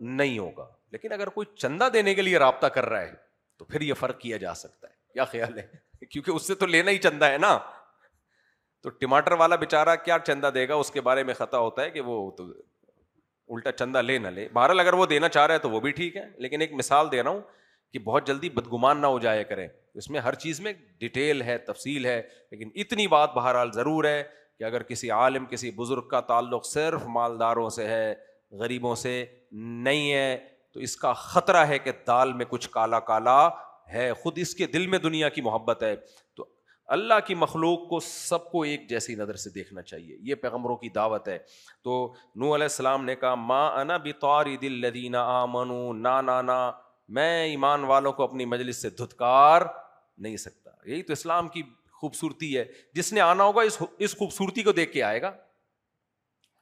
نہیں ہوگا. لیکن اگر کوئی چندہ دینے کے لیے رابطہ کر رہا ہے تو پھر یہ فرق کیا جا سکتا ہے. کیا خیال ہے؟ کیونکہ اس سے تو لینا ہی چندہ ہے نا. تو ٹماٹر والا بیچارہ کیا چندہ دے گا, اس کے بارے میں خطا ہوتا ہے کہ وہ تو الٹا چندہ لے نہ لے. بہرحال اگر وہ دینا چاہ رہا ہے تو وہ بھی ٹھیک ہے, لیکن ایک مثال دے رہا ہوں کہ بہت جلدی بدگمان نہ ہو جایا کریں. اس میں ہر چیز میں ڈیٹیل ہے, تفصیل ہے, لیکن اتنی بات بہرحال ضرور ہے کہ اگر کسی عالم, کسی بزرگ کا تعلق صرف مالداروں سے ہے, غریبوں سے نہیں ہے, تو اس کا خطرہ ہے کہ دال میں کچھ کالا کالا ہے. خود اس کے دل میں دنیا کی محبت ہے. تو اللہ کی مخلوق کو سب کو ایک جیسی نظر سے دیکھنا چاہیے, یہ پیغمبروں کی دعوت ہے. تو نوح علیہ السلام نے کہا ما انا بطارد الذین آمنوا, نا میں ایمان والوں کو اپنی مجلس سے دھتکار نہیں سکتا. یہی تو اسلام کی خوبصورتی ہے. جس نے آنا ہوگا اس خوبصورتی کو دیکھ کے آئے گا,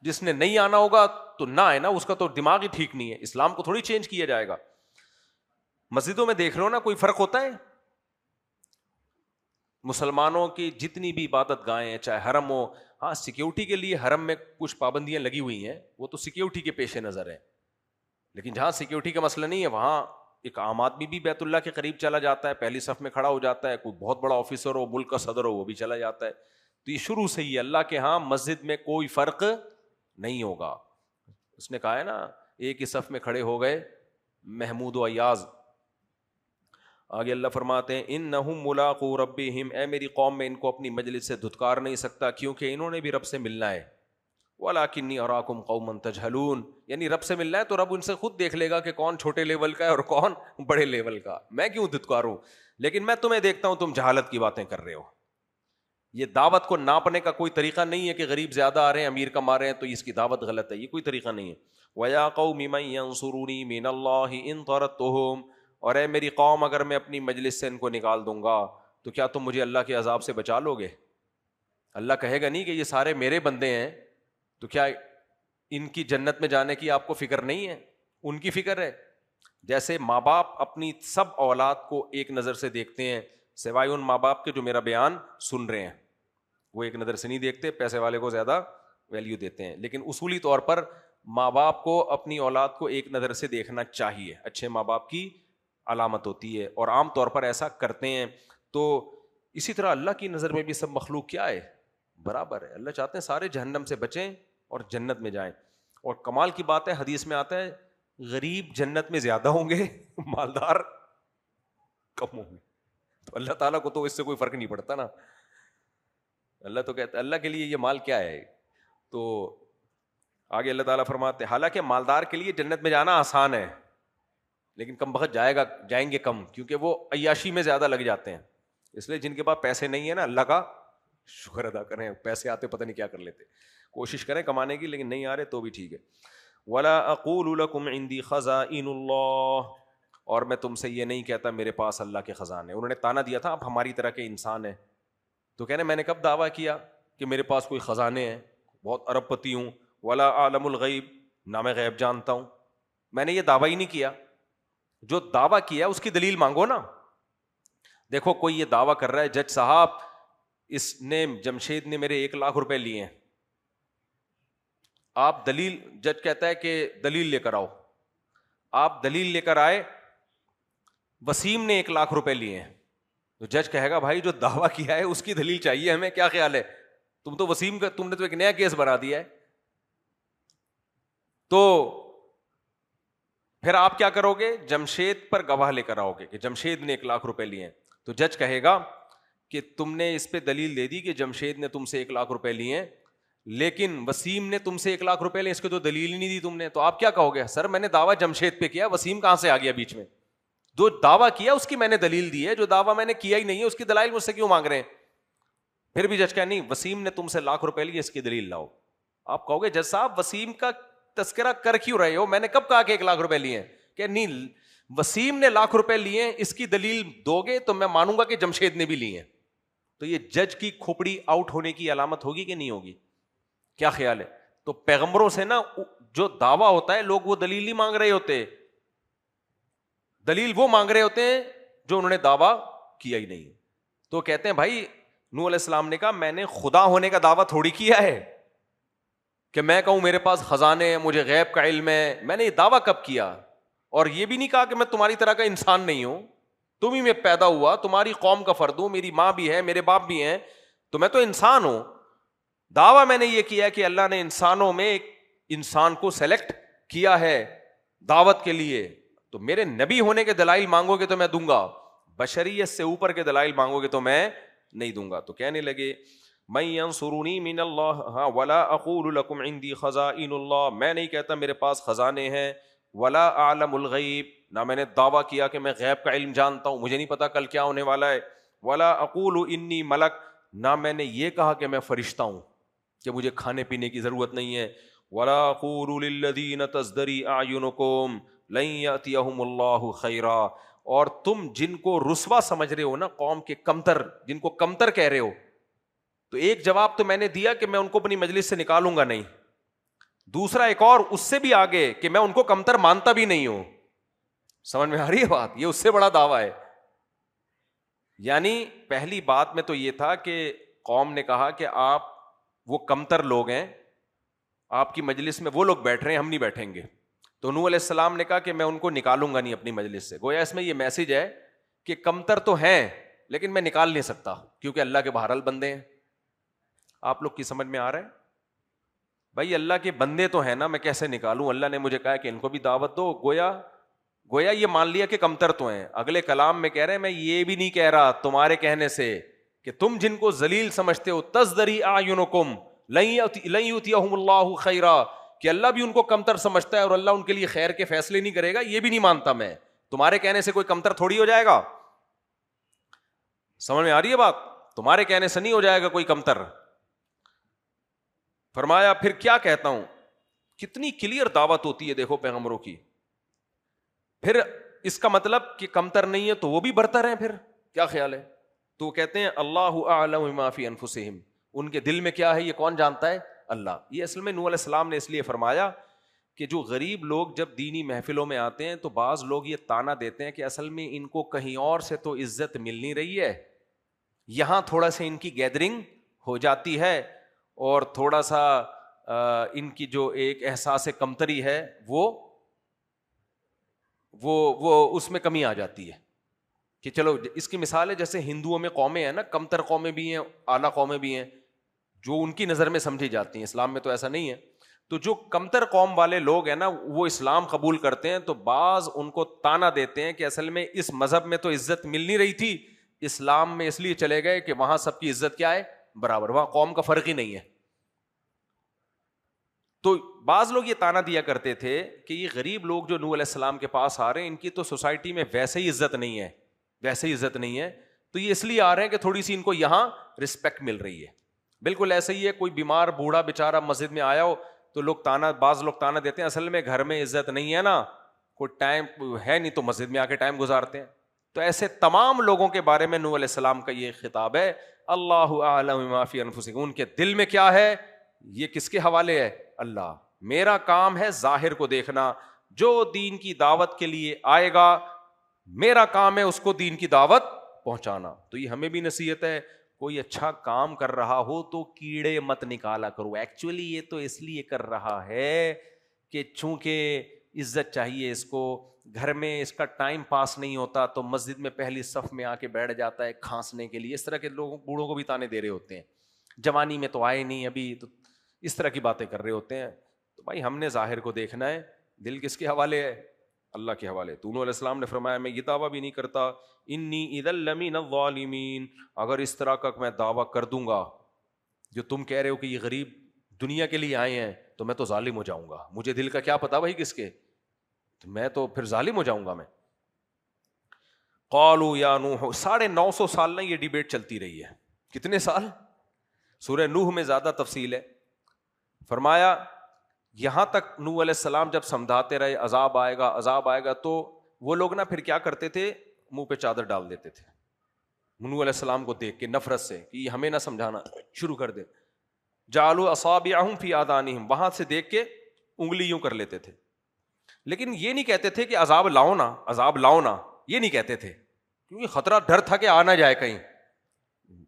جس نے نہیں آنا ہوگا تو نہ آئے نا, اس کا تو دماغ ہی ٹھیک نہیں ہے. اسلام کو تھوڑی چینج کیا جائے گا. مسجدوں میں دیکھ لو نا, کوئی فرق ہوتا ہے؟ مسلمانوں کی جتنی بھی عبادت گاہیں ہیں, چاہے حرم ہو, ہاں سیکیورٹی کے لیے حرم میں کچھ پابندیاں لگی ہوئی ہیں, وہ تو سیکیورٹی کے پیش نظر ہے. لیکن جہاں سیکیورٹی کا مسئلہ نہیں ہے, وہاں ایک عام آدمی بھی بیت اللہ کے قریب چلا جاتا ہے, پہلی صف میں کھڑا ہو جاتا ہے. کوئی بہت بڑا آفیسر ہو, ملک کا صدر ہو, وہ بھی چلا جاتا ہے. تو یہ شروع سے ہی اللہ کے ہاں مسجد میں کوئی فرق نہیں ہوگا. اس نے کہا ہے نا, ایک ہی صف میں کھڑے ہو گئے محمود و ایاز. آگے اللہ فرماتے ہیں انہم ملاقو ربہم, اے میری قوم میں ان کو اپنی مجلس سے دھتکار نہیں سکتا, کیونکہ انہوں نے بھی رب سے ملنا ہے. وَلَٰكِنِّي أَرَاكُمْ قَوْمًا تَجْهَلُونَ, یعنی رب سے ملنا ہے تو رب ان سے خود دیکھ لے گا کہ کون چھوٹے لیول کا ہے اور کون بڑے لیول کا. میں کیوں دھتکاروں, لیکن میں تمہیں دیکھتا ہوں تم جہالت کی باتیں کر رہے ہو. یہ دعوت کو ناپنے کا کوئی طریقہ نہیں ہے کہ غریب زیادہ آ رہے ہیں, امیر کم آ رہے ہیں تو اس کی دعوت غلط ہے. یہ کوئی طریقہ نہیں ہے. وَيَا قَوْمِ مَن يَنصُرُونِي مِنَ اللَّهِ إِن طَرَدتُّهُمْ, اور اے میری قوم اگر میں اپنی مجلس سے ان کو نکال دوں گا تو کیا تم مجھے اللہ کے عذاب سے بچا لو گے؟ اللہ کہے گا نہیں کہ یہ سارے میرے بندے ہیں, تو کیا ان کی جنت میں جانے کی آپ کو فکر نہیں ہے؟ ان کی فکر ہے. جیسے ماں باپ اپنی سب اولاد کو ایک نظر سے دیکھتے ہیں, سوائے ان ماں باپ کے جو میرا بیان سن رہے ہیں, وہ ایک نظر سے نہیں دیکھتے, پیسے والے کو زیادہ ویلیو دیتے ہیں. لیکن اصولی طور پر ماں باپ کو اپنی اولاد کو ایک نظر سے دیکھنا چاہیے, اچھے ماں باپ کی علامت ہوتی ہے, اور عام طور پر ایسا کرتے ہیں. تو اسی طرح اللہ کی نظر میں بھی سب مخلوق کیا ہے؟ برابر ہے. اللہ چاہتے ہیں سارے جہنم سے بچیں اور جنت میں جائیں. اور کمال کی بات ہے, حدیث میں آتا ہے غریب جنت میں زیادہ ہوں گے, مالدار کم ہوں گے. تو اللہ تعالیٰ کو تو اس سے کوئی فرق نہیں پڑتا نا. اللہ تو کہتا ہے اللہ کے لیے یہ مال کیا ہے. تو آگے اللہ تعالیٰ فرماتے ہیں حالانکہ مالدار کے لیے جنت میں جانا آسان ہے, لیکن کم بخت جائیں گے کم, کیونکہ وہ عیاشی میں زیادہ لگ جاتے ہیں. اس لیے جن کے پاس پیسے نہیں ہیں نا, اللہ کا شکر ادا کریں, پیسے آتے پتہ نہیں کیا کر لیتے. کوشش کریں کمانے کی, لیکن نہیں آ رہے تو بھی ٹھیک ہے. وَلَا أَقُولُ لَكُمْ عِنْدِي خَزَائِنُ اللَّهِ, اور میں تم سے یہ نہیں کہتا میرے پاس اللہ کے خزانے. انہوں نے تانا دیا تھا آپ ہماری طرح کے انسان ہیں, تو کہنے میں نے کب دعویٰ کیا کہ میرے پاس کوئی خزانے ہیں, بہت ارب پتی ہوں. وَلَا أَعْلَمُ الْغَيْبِ, نہ میں غیب جانتا ہوں. میں نے یہ دعویٰ ہی نہیں کیا. جو دعویٰ کیا اس کی دلیل مانگو نا. دیکھو کوئی یہ دعویٰ کر رہا ہے جج صاحب اس نے جمشید نے میرے 1,00,000 روپے لیے ہیں. آپ دلیل, جج کہتا ہے کہ دلیل لے کر آؤ. آپ دلیل لے کر آئے, وسیم نے 1,00,000 روپے لیے ہیں. تو جج کہے گا بھائی جو دعویٰ کیا ہے اس کی دلیل چاہیے ہمیں, کیا خیال ہے؟ تم تو وسیم کا, تم نے تو ایک نیا کیس بنا دیا ہے. تو پھر آپ کیا کرو گے؟ جمشید پر گواہ لے کر آؤ گے کہ جمشید نے 1,00,000 روپے لیے ہیں. تو جج کہے گا کہ تم نے اس پہ دلیل دے دی کہ جمشید نے تم سے 1,00,000 روپے لیے ہیں, لیکن وسیم نے تم سے 1,00,000 روپے لیے, اس کی تو دلیل ہی نہیں دی تم نے. تو آپ کیا کہو گے؟ سر میں نے دعویٰ جمشید پہ کیا, وسیم کہاں سے آ گیا بیچ میں؟ جو دعویٰ کیا اس کی میں نے دلیل دی ہے, جو دعویٰ میں نے کیا ہی نہیں ہے اس کی دلائل مجھ سے کیوں مانگ رہے ہیں؟ پھر بھی جج کہا نہیں, وسیم نے تم سے 1,00,000 روپے لیے, اس کی دلیل لاؤ. آپ کہو گے جج صاحب وسیم کا تذکرہ کر کیوں رہے ہو؟ میں نے کب کہا کہ 1,00,000 روپے لیے ہیں؟ کہ نہیں, وسیم نے 1,00,000 روپے لیے ہیں, اس کی دلیل دو گے تو میں مانوں گا کہ جمشید نے بھی لیے ہیں. تو یہ جج کی کھوپڑی آؤٹ ہونے کی علامت ہوگی کہ نہیں ہوگی؟ کیا خیال ہے؟ تو پیغمبروں سے نا جو دعویٰ ہوتا ہے لوگ وہ دلیل نہیں مانگ رہے ہوتے, دلیل وہ مانگ رہے ہوتے ہیں جو انہوں نے دعویٰ کیا ہی نہیں. تو کہتے ہیں بھائی نوح علیہ السلام نے کہا میں نے خدا ہونے کا دعویٰ تھوڑی کیا ہے کہ میں کہوں میرے پاس خزانے ہیں, مجھے غیب کا علم ہے. میں نے یہ دعویٰ کب کیا؟ اور یہ بھی نہیں کہا کہ میں تمہاری طرح کا انسان نہیں ہوں, تم ہی میں پیدا ہوا, تمہاری قوم کا فرد ہوں, میری ماں بھی ہے, میرے باپ بھی ہیں, تو میں تو انسان ہوں. دعویٰ میں نے یہ کیا کہ اللہ نے انسانوں میں ایک انسان کو سلیکٹ کیا ہے دعوت کے لیے. تو میرے نبی ہونے کے دلائل مانگو گے تو میں دوں گا, بشریت سے اوپر کے دلائل مانگو گے تو میں نہیں دوں گا. تو کہنے لگے من ینصرنی من اللہ ولا اقول لکم عندی خزائن اللہ, میں نہیں کہتا میرے پاس خزانے ہیں, ولا اعلم الغیب, نہ میں نے دعویٰ کیا کہ میں غیب کا علم جانتا ہوں, مجھے نہیں پتا کل کیا ہونے والا ہے. ولا اقول انی ملک, نہ میں نے یہ کہا کہ میں فرشتہ ہوں کہ مجھے کھانے پینے کی ضرورت نہیں ہے. ولا اقول للذین تزدری اعینکم لن یأتیہم اللہ خیرا, اور تم جن کو رسوا سمجھ رہے ہو نا, قوم کے کمتر, جن کو کمتر کہہ رہے ہو, تو ایک جواب تو میں نے دیا کہ میں ان کو اپنی مجلس سے نکالوں گا نہیں. دوسرا ایک اور اس سے بھی آگے کہ میں ان کو کمتر مانتا بھی نہیں ہوں. سمجھ میں آ رہی ہے بات؟ یہ اس سے بڑا دعویٰ ہے. یعنی پہلی بات میں تو یہ تھا کہ قوم نے کہا کہ آپ وہ کمتر لوگ ہیں, آپ کی مجلس میں وہ لوگ بیٹھ رہے ہیں, ہم نہیں بیٹھیں گے. تو نوح علیہ السلام نے کہا کہ میں ان کو نکالوں گا نہیں اپنی مجلس سے. گویا اس میں یہ میسج ہے کہ کمتر تو ہیں لیکن میں نکال نہیں سکتا کیونکہ اللہ کے بہرحال بندے ہیں. آپ لوگ کی سمجھ میں آ رہا ہے؟ بھائی اللہ کے بندے تو ہیں نا, میں کیسے نکالوں؟ اللہ نے مجھے کہا کہ ان کو بھی دعوت دو. گویا یہ مان لیا کہ کمتر تو ہیں. اگلے کلام میں کہہ رہے ہیں میں یہ بھی نہیں کہہ رہا تمہارے کہنے سے کہ تم جن کو ذلیل سمجھتے ہو, تزدری اعینکم لن یؤتیہم اللہ خیرا, کہ اللہ بھی ان کو کمتر سمجھتا ہے اور اللہ ان کے لیے خیر کے فیصلے نہیں کرے گا, یہ بھی نہیں مانتا میں. تمہارے کہنے سے کوئی کمتر تھوڑی ہو جائے گا. سمجھ میں آ رہی ہے بات؟ تمہارے کہنے سے نہیں ہو جائے گا کوئی کمتر. فرمایا پھر کیا کہتا ہوں. کتنی کلیئر دعوت ہوتی ہے دیکھو پیغمبروں کی. پھر اس کا مطلب کہ کمتر نہیں ہے تو وہ بھی برتر ہیں, پھر کیا خیال ہے؟ تو وہ کہتے ہیں اللہ اعلم بما فی انفسہم, ان کے دل میں کیا ہے یہ کون جانتا ہے؟ اللہ. یہ اصل میں نوح علیہ السلام نے اس لیے فرمایا کہ جو غریب لوگ جب دینی محفلوں میں آتے ہیں تو بعض لوگ یہ تانا دیتے ہیں کہ اصل میں ان کو کہیں اور سے تو عزت مل نہیں رہی ہے, یہاں تھوڑا سا ان کی گیدرنگ ہو جاتی ہے اور تھوڑا سا ان کی جو ایک احساس کمتری ہے وہ اس میں کمی آ جاتی ہے. کہ چلو اس کی مثال ہے جیسے ہندوؤں میں قومیں ہیں نا, کمتر قومیں بھی ہیں, اعلیٰ قومیں بھی ہیں, جو ان کی نظر میں سمجھی جاتی ہیں. اسلام میں تو ایسا نہیں ہے. تو جو کمتر قوم والے لوگ ہیں نا وہ اسلام قبول کرتے ہیں تو بعض ان کو تانا دیتے ہیں کہ اصل میں اس مذہب میں تو عزت مل نہیں رہی تھی, اسلام میں اس لیے چلے گئے کہ وہاں سب کی عزت کیا ہے؟ برابر, وہاں قوم کا فرق ہی نہیں ہے. تو بعض لوگ یہ تانا دیا کرتے تھے کہ یہ غریب لوگ جو نوح علیہ السلام کے پاس آ رہے ہیں ان کی تو سوسائٹی میں ویسے ہی عزت نہیں ہے, تو یہ اس لیے آ رہے ہیں کہ تھوڑی سی ان کو یہاں رسپیکٹ مل رہی ہے. بالکل ایسے ہی ہے, کوئی بیمار بوڑھا بیچارہ مسجد میں آیا ہو تو بعض لوگ تانا دیتے ہیں اصل میں گھر میں عزت نہیں ہے نا, کوئی ٹائم ہے نہیں تو مسجد میں آ کے ٹائم گزارتے ہیں. تو ایسے تمام لوگوں کے بارے میں نوح علیہ السلام کا یہ خطاب ہے, اللہ اعلم بما فی انفسکم, ان کے دل میں کیا ہے یہ کس کے حوالے ہے؟ اللہ. میرا کام ہے ظاہر کو دیکھنا, جو دین کی دعوت کے لیے آئے گا میرا کام ہے اس کو دین کی دعوت پہنچانا. تو یہ ہمیں بھی نصیحت ہے, کوئی اچھا کام کر رہا ہو تو کیڑے مت نکالا کرو, ایکچولی یہ تو اس لیے کر رہا ہے کہ چونکہ عزت چاہیے اس کو, گھر میں اس کا ٹائم پاس نہیں ہوتا تو مسجد میں پہلی صف میں آ کے بیٹھ جاتا ہے کھانسنے کے لیے. اس طرح کے لوگوں بوڑھوں کو بھی تانے دے رہے ہوتے ہیں, جوانی میں تو آئے نہیں ابھی, تو اس طرح کی باتیں کر رہے ہوتے ہیں. تو بھائی ہم نے ظاہر کو دیکھنا ہے, دل کس کے حوالے ہے؟ اللہ کے حوالے. تو انہوں علیہ السلام نے فرمایا میں یہ دعویٰ بھی نہیں کرتا, انی اذا لمن الظالمین, اگر اس طرح کا میں دعویٰ کر دوں گا جو تم کہہ رہے ہو کہ یہ غریب دنیا کے لیے آئے ہیں, تو میں تو ظالم ہو جاؤں گا. مجھے دل کا کیا پتا بھائی کس کے, تو میں تو پھر ظالم ہو جاؤں گا میں. قالوا یا نوح, 950 سال نہ یہ ڈیبیٹ چلتی رہی ہے. کتنے سال؟ سورہ نوح میں زیادہ تفصیل ہے. فرمایا یہاں تک نوح علیہ السلام جب سمجھاتے رہے عذاب آئے گا عذاب آئے گا, تو وہ لوگ نا پھر کیا کرتے تھے, منہ پہ چادر ڈال دیتے تھے نوح علیہ السلام کو دیکھ کے نفرت سے کہ یہ ہمیں نہ سمجھانا شروع کر دے. جعلوا اصابعهم فی آذانہم, وہاں سے دیکھ کے انگلی یوں کر لیتے تھے, لیکن یہ نہیں کہتے تھے کہ عذاب لاؤ نا عذاب لاؤ نا, یہ نہیں کہتے تھے کیونکہ خطرہ ڈر تھا کہ آ نہ جائے کہیں.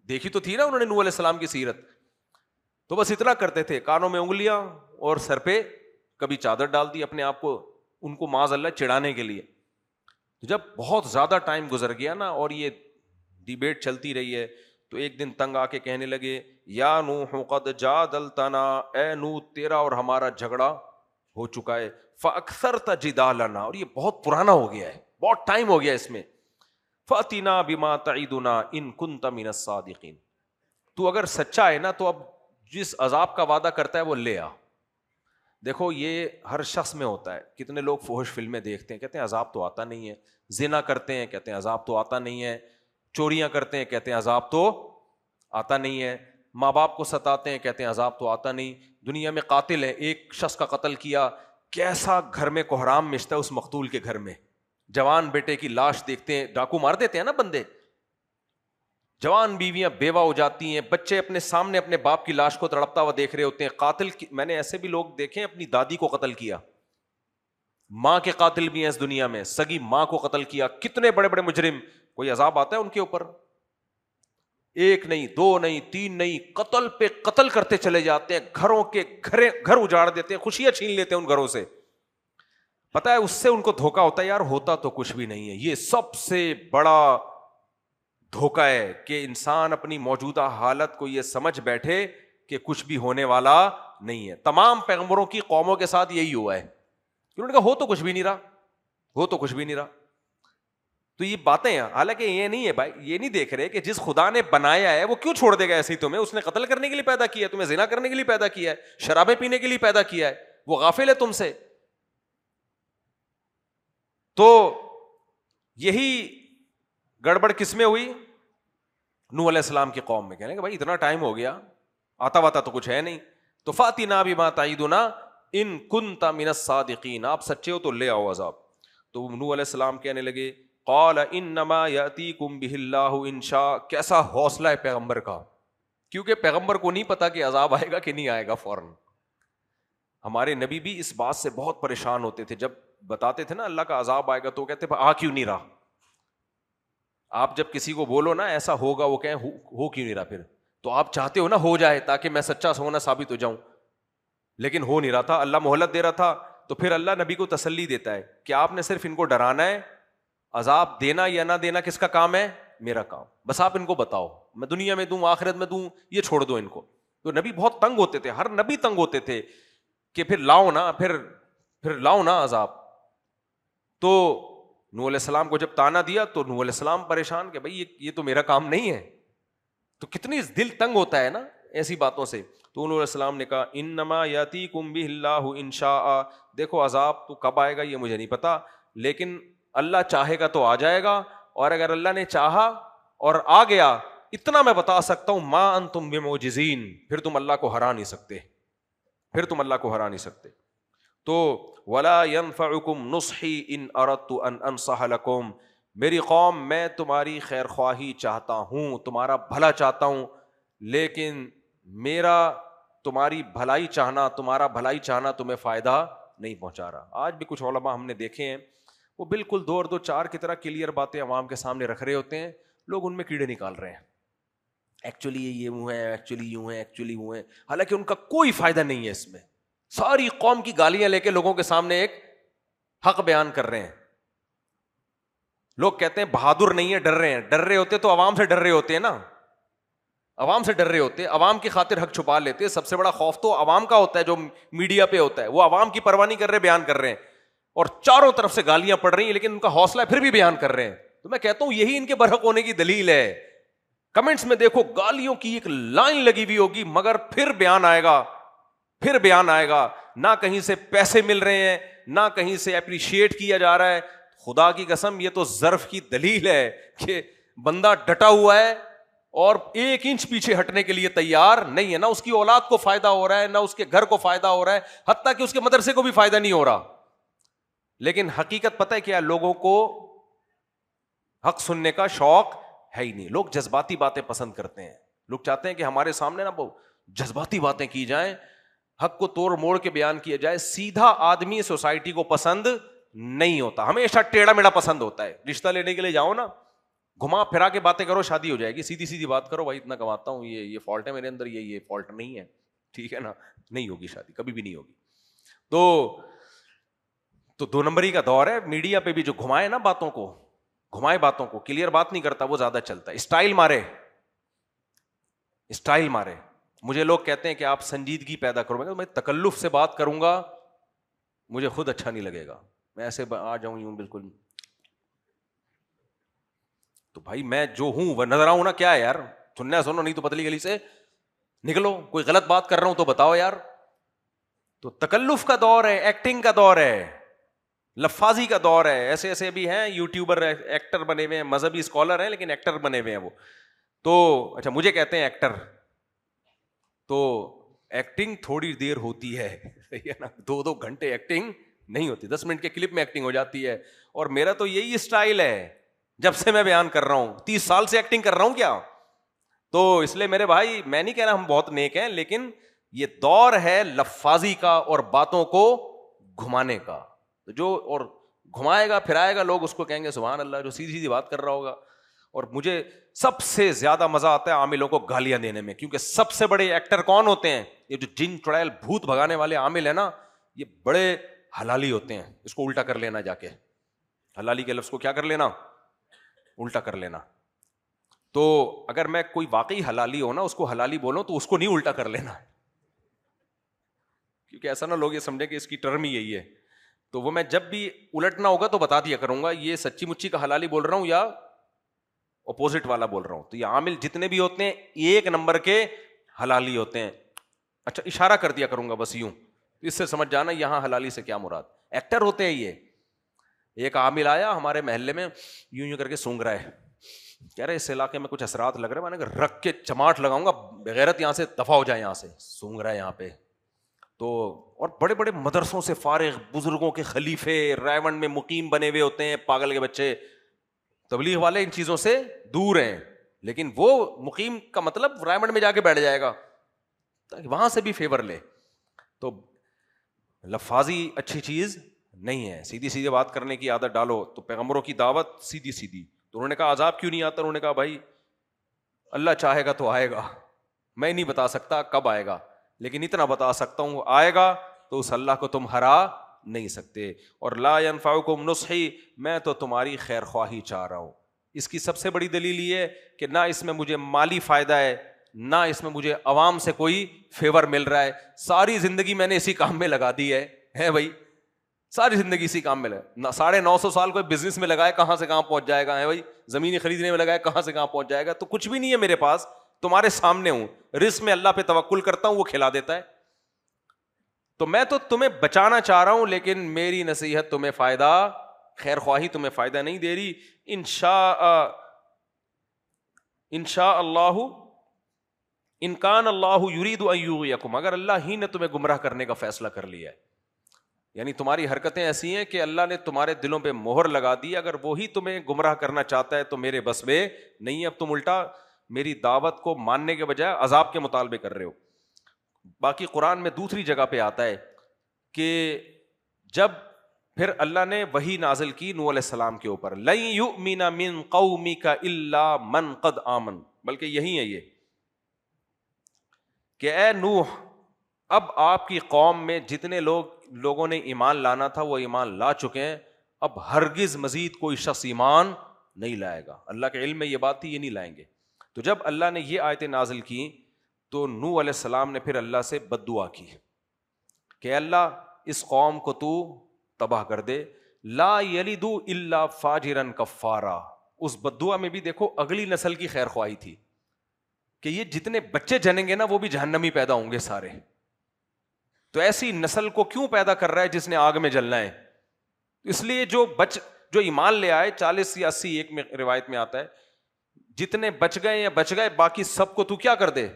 دیکھی تو تھی نا انہوں نے نوح علیہ السلام کی سیرت, تو بس اتنا کرتے تھے, کانوں میں انگلیاں اور سر پہ کبھی چادر ڈال دی اپنے آپ کو, ان کو معاذ اللہ چڑھانے کے لیے. جب بہت زیادہ ٹائم گزر گیا نا اور یہ ڈیبیٹ چلتی رہی ہے, تو ایک دن تنگ آ کے کہنے لگے یا نوح قد جادلتنا, اے نوح تیرا اور ہمارا جھگڑا ہو چکا ہے, فاکثرت جدالنا, اور یہ بہت پرانا ہو گیا ہے, بہت ٹائم ہو گیا اس میں, فاتنا بما تعیدنا ان کنت من الصادقین, تو اگر سچا ہے نا تو اب جس عذاب کا وعدہ کرتا ہے وہ لے آ. دیکھو یہ ہر شخص میں ہوتا ہے, کتنے لوگ فحش فلمیں دیکھتے ہیں کہتے ہیں عذاب تو آتا نہیں ہے, زنا کرتے ہیں کہتے ہیں عذاب تو آتا نہیں ہے, چوریاں کرتے ہیں کہتے ہیں عذاب تو آتا نہیں ہے, ماں باپ کو ستاتے ہیں کہتے ہیں عذاب تو آتا نہیں. دنیا میں قاتل ہے, ایک شخص کا قتل کیا, کیسا گھر میں کوحرام مچتا ہے اس مقتول کے گھر میں, جوان بیٹے کی لاش دیکھتے ہیں, ڈاکو مار دیتے ہیں نا بندے, جوان بیویاں بیوہ ہو جاتی ہیں, بچے اپنے سامنے اپنے باپ کی لاش کو تڑپتا ہوا دیکھ رہے ہوتے ہیں. قاتل میں نے ایسے بھی لوگ دیکھے اپنی دادی کو قتل کیا, ماں کے قاتل بھی ہیں اس دنیا میں, سگی ماں کو قتل کیا, کتنے بڑے بڑے مجرم, کوئی عذاب آتا ہے ان کے اوپر؟ ایک نہیں دو نہیں تین نہیں, قتل پہ قتل کرتے چلے جاتے ہیں, گھروں کے گھر اجاڑ دیتے ہیں, خوشیاں چھین لیتے ہیں ان گھروں سے. پتا ہے اس سے ان کو دھوکا ہوتا ہے, یار ہوتا تو کچھ بھی نہیں ہے. یہ سب سے بڑا دھوکا ہے کہ انسان اپنی موجودہ حالت کو یہ سمجھ بیٹھے کہ کچھ بھی ہونے والا نہیں ہے. تمام پیغمبروں کی قوموں کے ساتھ یہی ہوا ہے, انہوں نے کہا ہو تو کچھ بھی نہیں رہا, ہو تو کچھ بھی نہیں رہا. تو یہ باتیں ہیں, حالانکہ یہ نہیں ہے بھائی, یہ نہیں دیکھ رہے کہ جس خدا نے بنایا ہے وہ کیوں چھوڑ دے گا ایسے ہی تمہیں. اس نے قتل کرنے کے لیے پیدا کیا ہے, تمہیں زنا کرنے کے لیے پیدا کیا ہے, شرابیں پینے کے لیے پیدا کیا ہے, وہ غافل ہے تم سے. تو یہی گڑبڑ کس میں ہوئی؟ نوح علیہ السلام کی قوم میں. کہنے کہ بھائی اتنا ٹائم ہو گیا, آتا واتا تو کچھ ہے نہیں, تو فاتنا بما تعیدنا ان کنت من الصادقین, آپ سچے ہو تو لے آؤ عذاب. تو نوح علیہ السلام کہنے لگے قال انما یاتیکم بہ اللہ ان شاء. کیسا حوصلہ ہے پیغمبر کا, کیونکہ پیغمبر کو نہیں پتا کہ عذاب آئے گا کہ نہیں آئے گا. فوراً ہمارے نبی بھی اس بات سے بہت پریشان ہوتے تھے, جب بتاتے تھے نا اللہ کا عذاب آئے گا تو کہتے آ کیوں نہیں رہا. آپ جب کسی کو بولو نا ایسا ہوگا, وہ کہیں ہو کیوں نہیں رہا, پھر تو آپ چاہتے ہو نا ہو جائے تاکہ میں سچا ہونا ثابت ہو جاؤں, لیکن ہو نہیں رہا تھا. اللہ مہلت دے رہا تھا, تو پھر اللہ نبی کو تسلی دیتا ہے کہ آپ نے صرف ان کو ڈرانا ہے, عذاب دینا یا نہ دینا کس کا کام ہے؟ میرا کام. بس آپ ان کو بتاؤ, میں دنیا میں دوں آخرت میں دوں, یہ چھوڑ دو ان کو. تو نبی بہت تنگ ہوتے تھے, ہر نبی تنگ ہوتے تھے کہ پھر لاؤ نا, پھر لاؤ نا عذاب. تو نوح علیہ السلام کو جب تانا دیا تو نوح علیہ السلام پریشان کہ بھائی یہ تو میرا کام نہیں ہے. تو کتنی دل تنگ ہوتا ہے نا ایسی باتوں سے. تو نوح علیہ السلام نے کہا انما یاتیکم بہ اللہ ان شاء, دیکھو عذاب تو کب آئے گا یہ مجھے نہیں پتا, لیکن اللہ چاہے گا تو آ جائے گا, اور اگر اللہ نے چاہا اور آ گیا, اتنا میں بتا سکتا ہوں ما انتم بمعجزین, پھر تم اللہ کو ہرا نہیں سکتے, پھر تم اللہ کو ہرا نہیں سکتے. تو ولا ينفعكم نصحی ان اردت ان انصح لكم, میری قوم میں تمہاری خیر خواہی چاہتا ہوں, تمہارا بھلا چاہتا ہوں, لیکن میرا تمہاری بھلائی چاہنا, تمہارا بھلائی چاہنا تمہیں فائدہ نہیں پہنچا رہا. آج بھی کچھ علماء ہم نے دیکھے ہیں وہ بالکل 2 اور 2 4 کی طرح کلیئر باتیں عوام کے سامنے رکھ رہے ہوتے ہیں, لوگ ان میں کیڑے نکال رہے ہیں. ایکچولی یہ یوں ہے، ایکچولی یوں ہے، ایکچولی یوں ہے، حالانکہ ان کا کوئی فائدہ نہیں ہے اس میں. ساری قوم کی گالیاں لے کے لوگوں کے سامنے ایک حق بیان کر رہے ہیں. لوگ کہتے ہیں بہادر نہیں ہے، ڈر رہے ہیں. ڈر رہے ہوتے تو عوام سے ڈر رہے ہوتے ہیں نا، عوام سے ڈر رہے ہوتے، عوام کی خاطر حق چھپا لیتے. سب سے بڑا خوف تو عوام کا ہوتا ہے جو میڈیا پہ ہوتا ہے. وہ عوام کی پرواہ نہیں کر رہے، بیان کر رہے ہیں، اور چاروں طرف سے گالیاں پڑ رہی ہیں لیکن ان کا حوصلہ پھر بھی بیان کر رہے ہیں. تو میں کہتا ہوں یہی ان کے برحق ہونے کی دلیل ہے. کمنٹس میں دیکھو گالیوں کی ایک لائن لگی ہوئی ہوگی، مگر پھر بیان آئے گا، پھر بیان آئے گا. نہ کہیں سے پیسے مل رہے ہیں، نہ کہیں سے اپریشیٹ کیا جا رہا ہے. خدا کی قسم یہ تو ظرف کی دلیل ہے کہ بندہ ڈٹا ہوا ہے اور 1 انچ پیچھے ہٹنے کے لیے تیار نہیں ہے. نہ اس کی اولاد کو فائدہ ہو رہا ہے، نہ اس کے گھر کو فائدہ ہو رہا ہے، حتیٰ کہ اس کے مدرسے کو بھی فائدہ نہیں ہو رہا. لیکن حقیقت پتہ ہے کیا، لوگوں کو حق سننے کا شوق ہے ہی نہیں. لوگ جذباتی باتیں پسند کرتے ہیں. لوگ چاہتے ہیں کہ ہمارے سامنے نا وہ جذباتی باتیں کی جائیں، حق کو توڑ موڑ کے بیان کیا جائے. سیدھا آدمی سوسائٹی کو پسند نہیں ہوتا، ہمیشہ ٹیڑھا میڑھا پسند ہوتا ہے. رشتہ لینے کے لیے جاؤ نا، گھما پھرا کے باتیں کرو، شادی ہو جائے گی. سیدھی سیدھی بات کرو، بھائی اتنا کماتا ہوں، یہ فالٹ ہے میرے اندر، یہ فالٹ نہیں ہے، ٹھیک ہے نا. نہیں ہوگی شادی، کبھی بھی نہیں ہوگی. تو 2 نمبری کا دور ہے. میڈیا پہ بھی جو گھمائے نا باتوں کو، گھمائے باتوں کو، کلیئر بات نہیں کرتا، وہ زیادہ چلتا ہے. اسٹائل مارے، اسٹائل مارے. مجھے لوگ کہتے ہیں کہ آپ سنجیدگی پیدا کرو. میں تکلف سے بات کروں گا مجھے خود اچھا نہیں لگے گا. میں ایسے آ جاؤں یوں بالکل، تو بھائی میں جو ہوں وہ نظر آؤں نا. کیا ہے یار، سننا سنو، نہیں تو پتلی گلی سے نکلو. کوئی غلط بات کر رہا ہوں تو بتاؤ یار. تو تکلف کا دور ہے، ایکٹنگ کا دور ہے، لفاظی کا دور ہے. ایسے ایسے بھی ہیں یوٹیوبر ایکٹر بنے ہوئے ہیں، مذہبی اسکالر ہیں لیکن ایکٹر بنے ہوئے ہیں وہ. تو اچھا مجھے کہتے ہیں ایکٹر، تو ایکٹنگ تھوڑی دیر ہوتی ہے، صحیح ہے نا. 2 گھنٹے ایکٹنگ نہیں ہوتی، 10 منٹ کے کلپ میں ایکٹنگ ہو جاتی ہے. اور میرا تو یہی اسٹائل ہے جب سے میں بیان کر رہا ہوں. 30 سال سے ایکٹنگ کر رہا ہوں کیا. تو اس لیے میرے بھائی میں نہیں کہہ رہا ہم بہت نیک ہیں، لیکن یہ دور ہے لفاظی کا اور باتوں کو گھمانے کا. جو اور گھمائے گا پھرائے گا، لوگ اس کو کہیں گے سبحان اللہ، جو سیدھی سیدھی بات کر رہا ہوگا. اور مجھے سب سے زیادہ مزہ آتا ہے عاملوں کو گالیاں دینے میں، کیونکہ سب سے بڑے ایکٹر کون ہوتے ہیں؟ یہ جو جن چڑیل بھوت بھگانے والے عامل ہیں نا، یہ بڑے حلالی ہوتے ہیں. اس کو الٹا کر لینا، جا کے حلالی کے لفظ کو کیا کر لینا، الٹا کر لینا. تو اگر میں کوئی واقعی حلالی ہو نا، اس کو حلالی بولوں تو اس کو نہیں الٹا کر لینا، کیونکہ ایسا نہ لوگ یہ سمجھے کہ اس کی ٹرم ہی یہی ہے. تو وہ میں جب بھی الٹنا ہوگا تو بتا دیا کروں گا یہ سچی مچی کا حلالی بول رہا ہوں یا اپوزٹ والا بول رہا ہوں. تو یہ عامل جتنے بھی ہوتے ہیں 1 نمبر کے حلالی ہوتے ہیں. اچھا اشارہ کر دیا کروں گا بس یوں، اس سے سمجھ جانا یہاں حلالی سے کیا مراد. ایکٹر ہوتے ہیں یہ. ایک عامل آیا ہمارے محلے میں، یوں یوں کر کے سونگ رہا ہے، کہہ رہے اس علاقے میں کچھ اثرات لگ رہے ہیں، میں نے کہا رکھ کے چماٹ لگاؤں گا، بغیرت یہاں سے دفع ہو جائے. یہاں سے سونگ رہا ہے یہاں پہ. تو اور بڑے بڑے مدرسوں سے فارغ بزرگوں کے خلیفے رائے منڈ میں مقیم بنے ہوئے ہوتے ہیں، پاگل کے بچے. تبلیغ والے ان چیزوں سے دور ہیں، لیکن وہ مقیم کا مطلب رائے منڈ میں جا کے بیٹھ جائے گا تاکہ وہاں سے بھی فیور لے. تو لفاظی اچھی چیز نہیں ہے. سیدھی سیدھی بات کرنے کی عادت ڈالو. تو پیغمبروں کی دعوت سیدھی سیدھی. تو انہوں نے کہا عذاب کیوں نہیں آتا؟ انہوں نے کہا بھائی اللہ چاہے گا تو آئے گا، میں نہیں بتا سکتا کب آئے گا، لیکن اتنا بتا سکتا ہوں آئے گا تو اس اللہ کو تم ہرا نہیں سکتے. اور لا ينفعکم نصحی، میں تو تمہاری خیر خواہی چاہ رہا ہوں. اس کی سب سے بڑی دلیل یہ ہے کہ نہ اس میں مجھے مالی فائدہ ہے، نہ اس میں مجھے عوام سے کوئی فیور مل رہا ہے. ساری زندگی میں نے اسی کام میں لگا دی ہے بھائی، ساری زندگی اسی کام میں لگا. 950 سال کوئی بزنس میں لگائے کہاں سے کہاں پہنچ جائے گا، ہے بھائی. زمینیں خریدنے میں لگائے کہاں سے کہاں پہنچ جائے گا. تو کچھ بھی نہیں ہے میرے پاس، تمہارے سامنے ہوں. رزق میں اللہ پہ توکل کرتا ہوں، وہ کھلا دیتا ہے. تو میں تو تمہیں بچانا چاہ رہا ہوں، لیکن میری نصیحت تمہیں فائدہ، خیر خواہی تمہیں فائدہ نہیں دے رہی. انشاء اللہ ان کان اللہ یرید ان یغویکم، اگر اللہ ہی نے تمہیں گمراہ کرنے کا فیصلہ کر لیا ہے، یعنی تمہاری حرکتیں ایسی ہیں کہ اللہ نے تمہارے دلوں پہ مہر لگا دی. اگر وہی تمہیں گمراہ کرنا چاہتا ہے تو میرے بس میں نہیں. اب تم الٹا میری دعوت کو ماننے کے بجائے عذاب کے مطالبے کر رہے ہو. باقی قرآن میں دوسری جگہ پہ آتا ہے کہ جب پھر اللہ نے وحی نازل کی نوح علیہ السلام کے اوپر، لن یؤمن من قومک الا من قد آمن، بلکہ یہی ہے یہ کہ اے نوح اب آپ کی قوم میں جتنے لوگوں نے ایمان لانا تھا وہ ایمان لا چکے ہیں، اب ہرگز مزید کوئی شخص ایمان نہیں لائے گا. اللہ کے علم میں یہ بات تھی، یہ نہیں لائیں گے. تو جب اللہ نے یہ آیتیں نازل کی تو نوح علیہ السلام نے پھر اللہ سے بد دعا کی کہ اللہ اس قوم کو تو تباہ کر دے. لا یلدو الا فاجرا کفارا. اس بد دعا میں بھی دیکھو اگلی نسل کی خیر خواہی تھی کہ یہ جتنے بچے جنیں گے نا وہ بھی جہنمی پیدا ہوں گے سارے. تو ایسی نسل کو کیوں پیدا کر رہا ہے جس نے آگ میں جلنا ہے؟ اس لیے جو ایمان لے آئے 40 یا 80، ایک میں روایت میں آتا ہے جتنے بچ گئے یا بچ گئے، باقی سب کو تو کیا کر دے،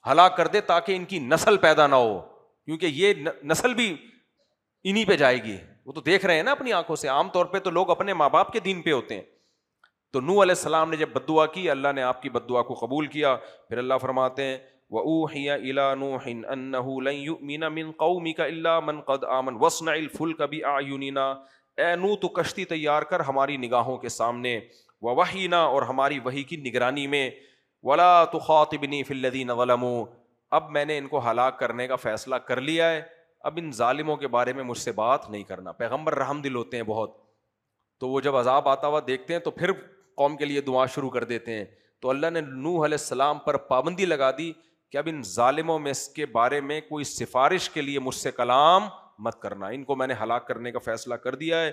ہلاک کر دے، تاکہ ان کی نسل پیدا نہ ہو، کیونکہ یہ نسل بھی انہی پہ جائے گی. وہ تو دیکھ رہے ہیں نا اپنی آنکھوں سے. عام طور پہ تو لوگ اپنے ماں باپ کے دین پہ ہوتے ہیں. تو نوح علیہ السلام نے جب بد دعا کی، اللہ نے آپ کی بد دعا کو قبول کیا. پھر اللہ فرماتے ہیں وَأُوحِيَ إِلَىٰ نُوحٍ أَنَّهُ لَن يُؤْمِنَ مِن قَوْمِكَ إِلَّا مَن قَدْ آمَنَ وَاصْنَعِ الْفُلْكَ بِأَعْيُنِنَا. اے نوح تو کشتی تیار کر ہماری نگاہوں کے سامنے، وَوَحْيِنَا اور ہماری وحی کی نگرانی میں، وَلَا تُخَاطِبْنِي فِي الَّذِينَ ظَلَمُوا. اب میں نے ان کو ہلاک کرنے کا فیصلہ کر لیا ہے، اب ان ظالموں کے بارے میں مجھ سے بات نہیں کرنا. پیغمبر رحم دل ہوتے ہیں بہت، تو وہ جب عذاب آتا ہوا دیکھتے ہیں تو پھر قوم کے لیے دعا شروع کر دیتے ہیں. تو اللہ نے نوح علیہ السلام پر پابندی لگا دی کہ اب ان ظالموں میں اس کے بارے میں کوئی سفارش کے لیے مجھ سے کلام مت کرنا، ان کو میں نے ہلاک کرنے کا فیصلہ کر دیا ہے.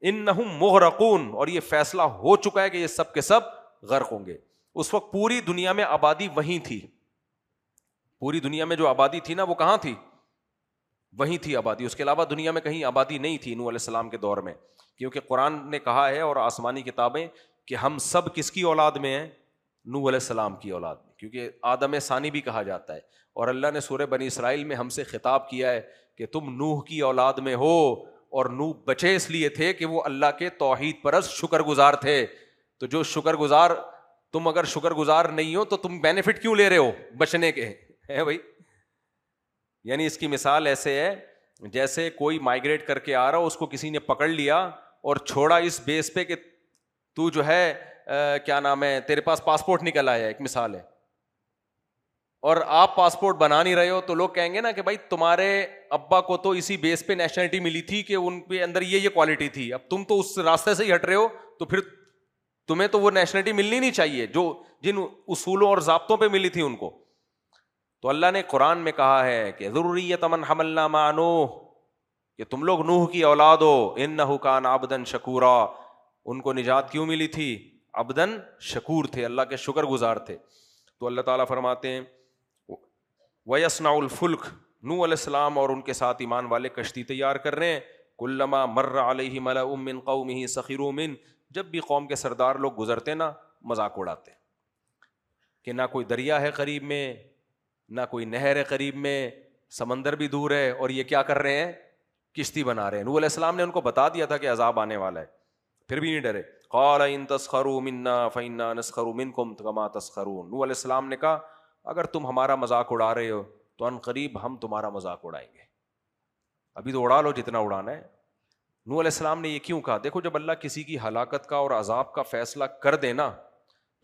انہم مغرقون، اور یہ فیصلہ ہو چکا ہے کہ یہ سب کے سب غرق ہوں گے. اس وقت پوری دنیا میں آبادی وہیں تھی، پوری دنیا میں جو آبادی تھی نا وہ کہاں تھی؟ وہیں تھی آبادی. اس کے علاوہ دنیا میں کہیں آبادی نہیں تھی نوح علیہ السلام کے دور میں، کیونکہ قرآن نے کہا ہے اور آسمانی کتابیں کہ ہم سب کس کی اولاد میں ہیں؟ نوح علیہ السلام کی اولاد میں، کیونکہ آدم ثانی بھی کہا جاتا ہے. اور اللہ نے سورہ بنی اسرائیل میں ہم سے خطاب کیا ہے کہ تم نوح کی اولاد میں ہو، اور نوح بچے اس لیے تھے کہ وہ اللہ کے توحید پرست شکر گزار تھے. تو جو شکر گزار، تم اگر شکر گزار نہیں ہو تو تم بینیفٹ کیوں لے رہے ہو بچنے کے؟ ہے بھائی. یعنی اس کی مثال ایسے ہے جیسے کوئی مائگریٹ کر کے آ رہا ہو، اس کو کسی نے پکڑ لیا اور چھوڑا اس بیس پہ کہ تو جو ہے کیا نام ہے، تیرے پاس پاسپورٹ نکل آیا، ایک مثال ہے، اور آپ پاسپورٹ بنا نہیں رہے ہو، تو لوگ کہیں گے نا کہ بھائی تمہارے ابا کو تو اسی بیس پہ نیشنلٹی ملی تھی کہ ان کے اندر یہ کوالٹی تھی، اب تم تو اس راستے سے ہی ہٹ رہے ہو، تو پھر تمہیں تو وہ نیشنلٹی ملنی نہیں چاہیے جو جن اصولوں اور ضابطوں پہ ملی تھی ان کو. تو اللہ نے قرآن میں کہا ہے کہ ذریۃ من حملنا مع نوح، کہ تم لوگ نوح کی اولاد ہو، انہ کان عبدا شکورا. ان کو نجات کیوں ملی تھی؟ عبدن شکور تھے، اللہ کے شکر گزار تھے. تو اللہ تعالیٰ فرماتے ہیں وَيَصْنَعُ الْفُلْكَ، نوح علیہ السلام اور ان کے ساتھ ایمان والے کشتی تیار کر رہے ہیں. کلما مر علیہ ملأ من قومہ سخروا منہ، جب بھی قوم کے سردار لوگ گزرتے نا مذاق اڑاتے کہ نہ کوئی دریا ہے قریب میں، نہ کوئی نہر ہے قریب میں، سمندر بھی دور ہے، اور یہ کیا کر رہے ہیں؟ کشتی بنا رہے ہیں. نوح علیہ السلام نے ان کو بتا دیا تھا کہ عذاب آنے والا ہے، پھر بھی نہیں ڈرے. قال ان تسخروا منا فإنا نسخر منکم کما تسخرون. نوح علیہ السلام نے کہا اگر تم ہمارا مذاق اڑا رہے ہو تو ان قریب ہم تمہارا مذاق اڑائیں گے، ابھی تو اڑا لو جتنا اڑانا ہے. نوح علیہ السلام نے یہ کیوں کہا؟ دیکھو جب اللہ کسی کی ہلاکت کا اور عذاب کا فیصلہ کر دے نا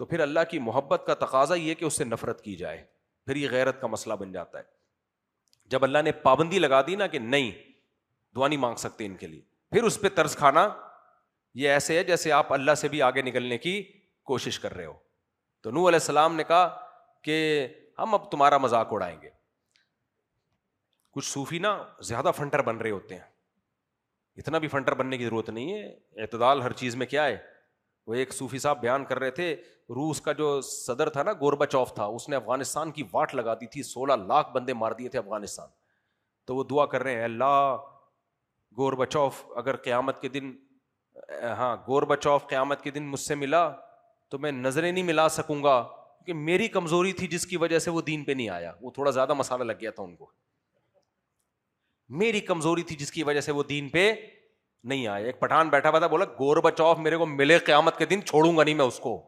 تو پھر اللہ کی محبت کا تقاضا یہ کہ اس سے نفرت کی جائے، پھر یہ غیرت کا مسئلہ بن جاتا ہے. جب اللہ نے پابندی لگا دی نا کہ نہیں دعا نہیں مانگ سکتے ان کے لیے، پھر اس پہ طرز کھانا یہ ایسے ہے جیسے آپ اللہ سے بھی آگے نکلنے کی کوشش کر رہے ہو. تو نوح علیہ السلام نے کہا کہ ہم اب تمہارا مذاق اڑائیں گے. کچھ صوفی نا زیادہ فنٹر بن رہے ہوتے ہیں، اتنا بھی فنٹر بننے کی ضرورت نہیں ہے، اعتدال ہر چیز میں کیا ہے. وہ ایک صوفی صاحب بیان کر رہے تھے، روس کا جو صدر تھا نا گورباچوف تھا، اس نے افغانستان کی واٹ لگا دی تھی، 16 لاکھ بندے مار دیے تھے افغانستان. تو وہ دعا کر رہے ہیں اللہ گورباچوف اگر قیامت کے دن گورباچوف قیامت کے دن مجھ سے ملا تو میں نظریں نہیں ملا سکوں گا، کیونکہ میری کمزوری تھی جس کی وجہ سے وہ دین پہ نہیں آیا. وہ تھوڑا زیادہ مسالہ لگ گیا تھا ان کو، میری کمزوری تھی جس کی وجہ سے وہ دین پہ نہیں آیا. ایک پٹھان بیٹھا ہوا تھا، بولا گورباچوف میرے کو ملے قیامت کے دن چھوڑوں گا نہیں میں اس کو،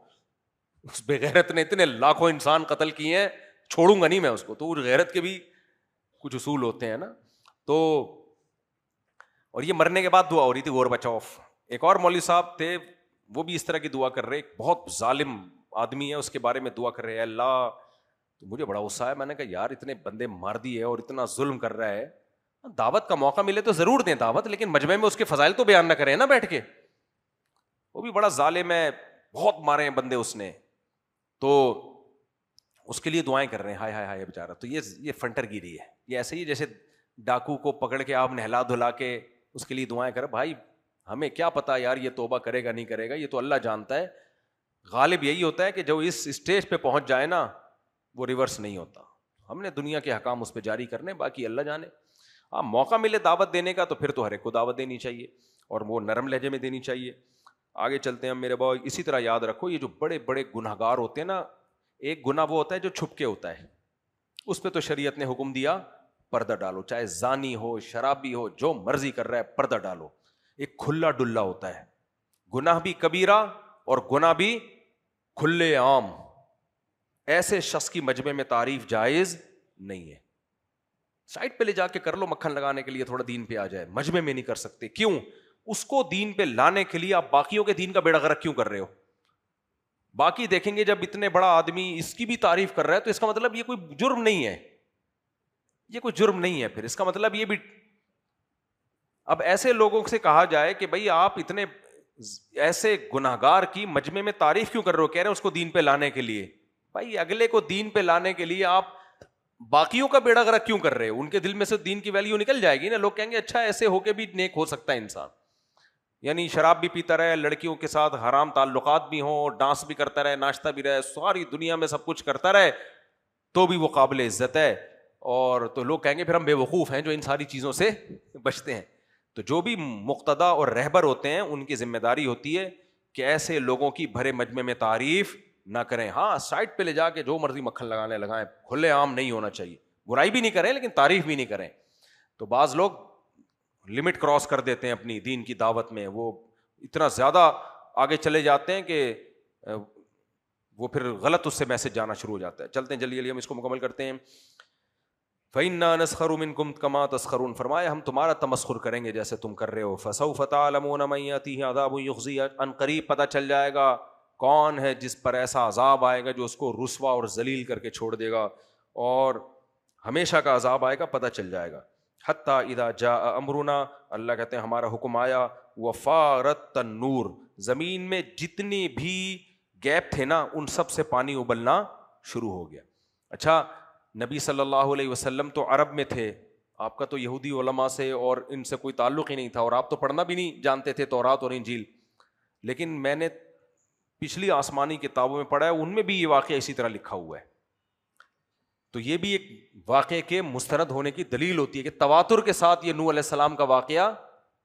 اس بے غیرت نے اتنے لاکھوں انسان قتل کیے ہیں، چھوڑوں گا نہیں میں اس کو. تو غیرت کے بھی کچھ اصول ہوتے ہیں نا. تو اور یہ مرنے کے بعد دعا ہو رہی تھی گورباچوف. ایک اور مولوی صاحب تھے، وہ بھی اس طرح کی دعا کر رہے، بہت ظالم آدمی ہے، اس کے بارے میں دعا کر رہے ہیں اللہ تو مجھے بڑا غصہ آیا. میں نے کہا یار اتنے بندے مار دیے اور اتنا ظلم کر رہا ہے, دعوت کا موقع ملے تو ضرور دیں دعوت, لیکن مجمع میں اس کے فضائل تو بیان نہ کریں نا بیٹھ کے. وہ بھی بڑا ظالم ہے, بہت مارے ہیں بندے اس نے, تو اس کے لیے دعائیں کر رہے ہیں, ہائے ہائے ہائے بیچارہ. تو یہ فنٹر گیری ہے. یہ ایسے ہی جیسے ڈاکو کو پکڑ کے آپ نہلا دھلا کے اس کے لیے دعائیں کریں. بھائی ہمیں کیا پتا یار یہ توبہ کرے گا نہیں کرے گا, یہ تو اللہ جانتا ہے. غالب یہی ہوتا ہے کہ جو اس اسٹیج پہ پہنچ جائے نا وہ ریورس نہیں ہوتا. ہم نے دنیا کے حکام اس پہ جاری کرنے, باقی اللہ جانے. آپ موقع ملے دعوت دینے کا تو پھر تو ہر ایک کو دعوت دینی چاہیے, اور وہ نرم لہجے میں دینی چاہیے. آگے چلتے ہیں میرے بھائی. اسی طرح یاد رکھو یہ جو بڑے بڑے گناہ گار ہوتے ہیں نا, ایک گناہ وہ ہوتا ہے جو چھپ کے ہوتا ہے, اس پہ تو شریعت نے حکم دیا پردہ ڈالو, چاہے زانی ہو شرابی ہو جو مرضی کر رہا ہے پردہ ڈالو. ایک کھلا ڈلا ہوتا ہے, گناہ بھی کبیرہ اور گناہ بھی کھلے عام. ایسے شخص کی مجمع میں تعریف جائز نہیں ہے. سائٹ پہ لے جا کے کر لو مکھن لگانے کے لیے, تھوڑا دین پہ آ جائے, مجمع میں نہیں کر سکتے. کیوں؟ اس کو دین پہ لانے کے لیے آپ باقیوں کے دین کا بیڑا غرق کیوں کر رہے ہو؟ باقی دیکھیں گے جب اتنے بڑا آدمی اس کی بھی تعریف کر رہا ہے تو اس کا مطلب یہ کوئی جرم نہیں ہے, یہ کوئی جرم نہیں ہے. پھر اس کا مطلب یہ بھی, اب ایسے لوگوں سے کہا جائے کہ بھائی آپ اتنے ایسے گناہگار کی مجمع میں تعریف کیوں کر رہے ہو, کہہ رہے ہیں اس کو دین پہ لانے کے لیے. بھائی اگلے کو دین پہ لانے کے لیے آپ باقیوں کا بیڑا غرق کیوں کر رہے ہو؟ ان کے دل میں سے دین کی ویلیو نکل جائے گی نا. لوگ کہیں گے اچھا ایسے ہو کے بھی نیک ہو سکتا ہے انسان, یعنی شراب بھی پیتا رہے, لڑکیوں کے ساتھ حرام تعلقات بھی ہوں, ڈانس بھی کرتا رہے, ناشتہ بھی رہے, ساری دنیا میں سب کچھ کرتا رہے, تو بھی وہ قابل عزت ہے. اور تو لوگ کہیں گے پھر ہم بے وقوف ہیں جو ان ساری چیزوں سے بچتے ہیں. تو جو بھی مقتدا اور رہبر ہوتے ہیں ان کی ذمہ داری ہوتی ہے کہ ایسے لوگوں کی بھرے مجمع میں تعریف نہ کریں. ہاں سائٹ پہ لے جا کے جو مرضی مکھن لگانے لگائیں, کھلے عام نہیں ہونا چاہیے. برائی بھی نہیں کریں لیکن تعریف بھی نہیں کریں. تو بعض لوگ لمٹ کراس کر دیتے ہیں اپنی دین کی دعوت میں, وہ اتنا زیادہ آگے چلے جاتے ہیں کہ وہ پھر غلط اس سے میسج جانا شروع ہو جاتا ہے. چلتے ہیں جلدی جلدی ہم اس کو مکمل کرتے ہیں. فَإِنَّا نَسْخَرُ مِنْكُمْ كَمَا تَسْخَرُونَ, فرمایا ہم تمہارا تمسخر کریں گے جیسے تم کر رہے ہو. فَسَوْفَ تَعْلَمُونَ مَن يَأْتِيهِ عَذَابٌ يُخْزِيهِ, ان قریب پتہ چل جائے گا کون ہے جس پر ایسا عذاب آئے گا جو اس کو رسوا اور ذلیل کر کے چھوڑ دے گا, اور ہمیشہ کا عذاب آئے گا, پتہ چل جائے گا. حتیٰ اذا جاء امرنا, اللہ کہتے ہیں ہمارا حکم آیا, وفارت النور, زمین میں جتنی بھی گیپ تھے نا ان سب سے پانی ابلنا شروع ہو گیا. اچھا نبی صلی اللہ علیہ وسلم تو عرب میں تھے, آپ کا تو یہودی علماء سے اور ان سے کوئی تعلق ہی نہیں تھا, اور آپ تو پڑھنا بھی نہیں جانتے تھے تورات اور انجیل. لیکن میں نے پچھلی آسمانی کتابوں میں پڑھا ہے, ان میں بھی یہ واقعہ اسی طرح لکھا ہوا ہے. تو یہ بھی ایک واقعے کے مستند ہونے کی دلیل ہوتی ہے کہ تواتر کے ساتھ یہ نوح علیہ السلام کا واقعہ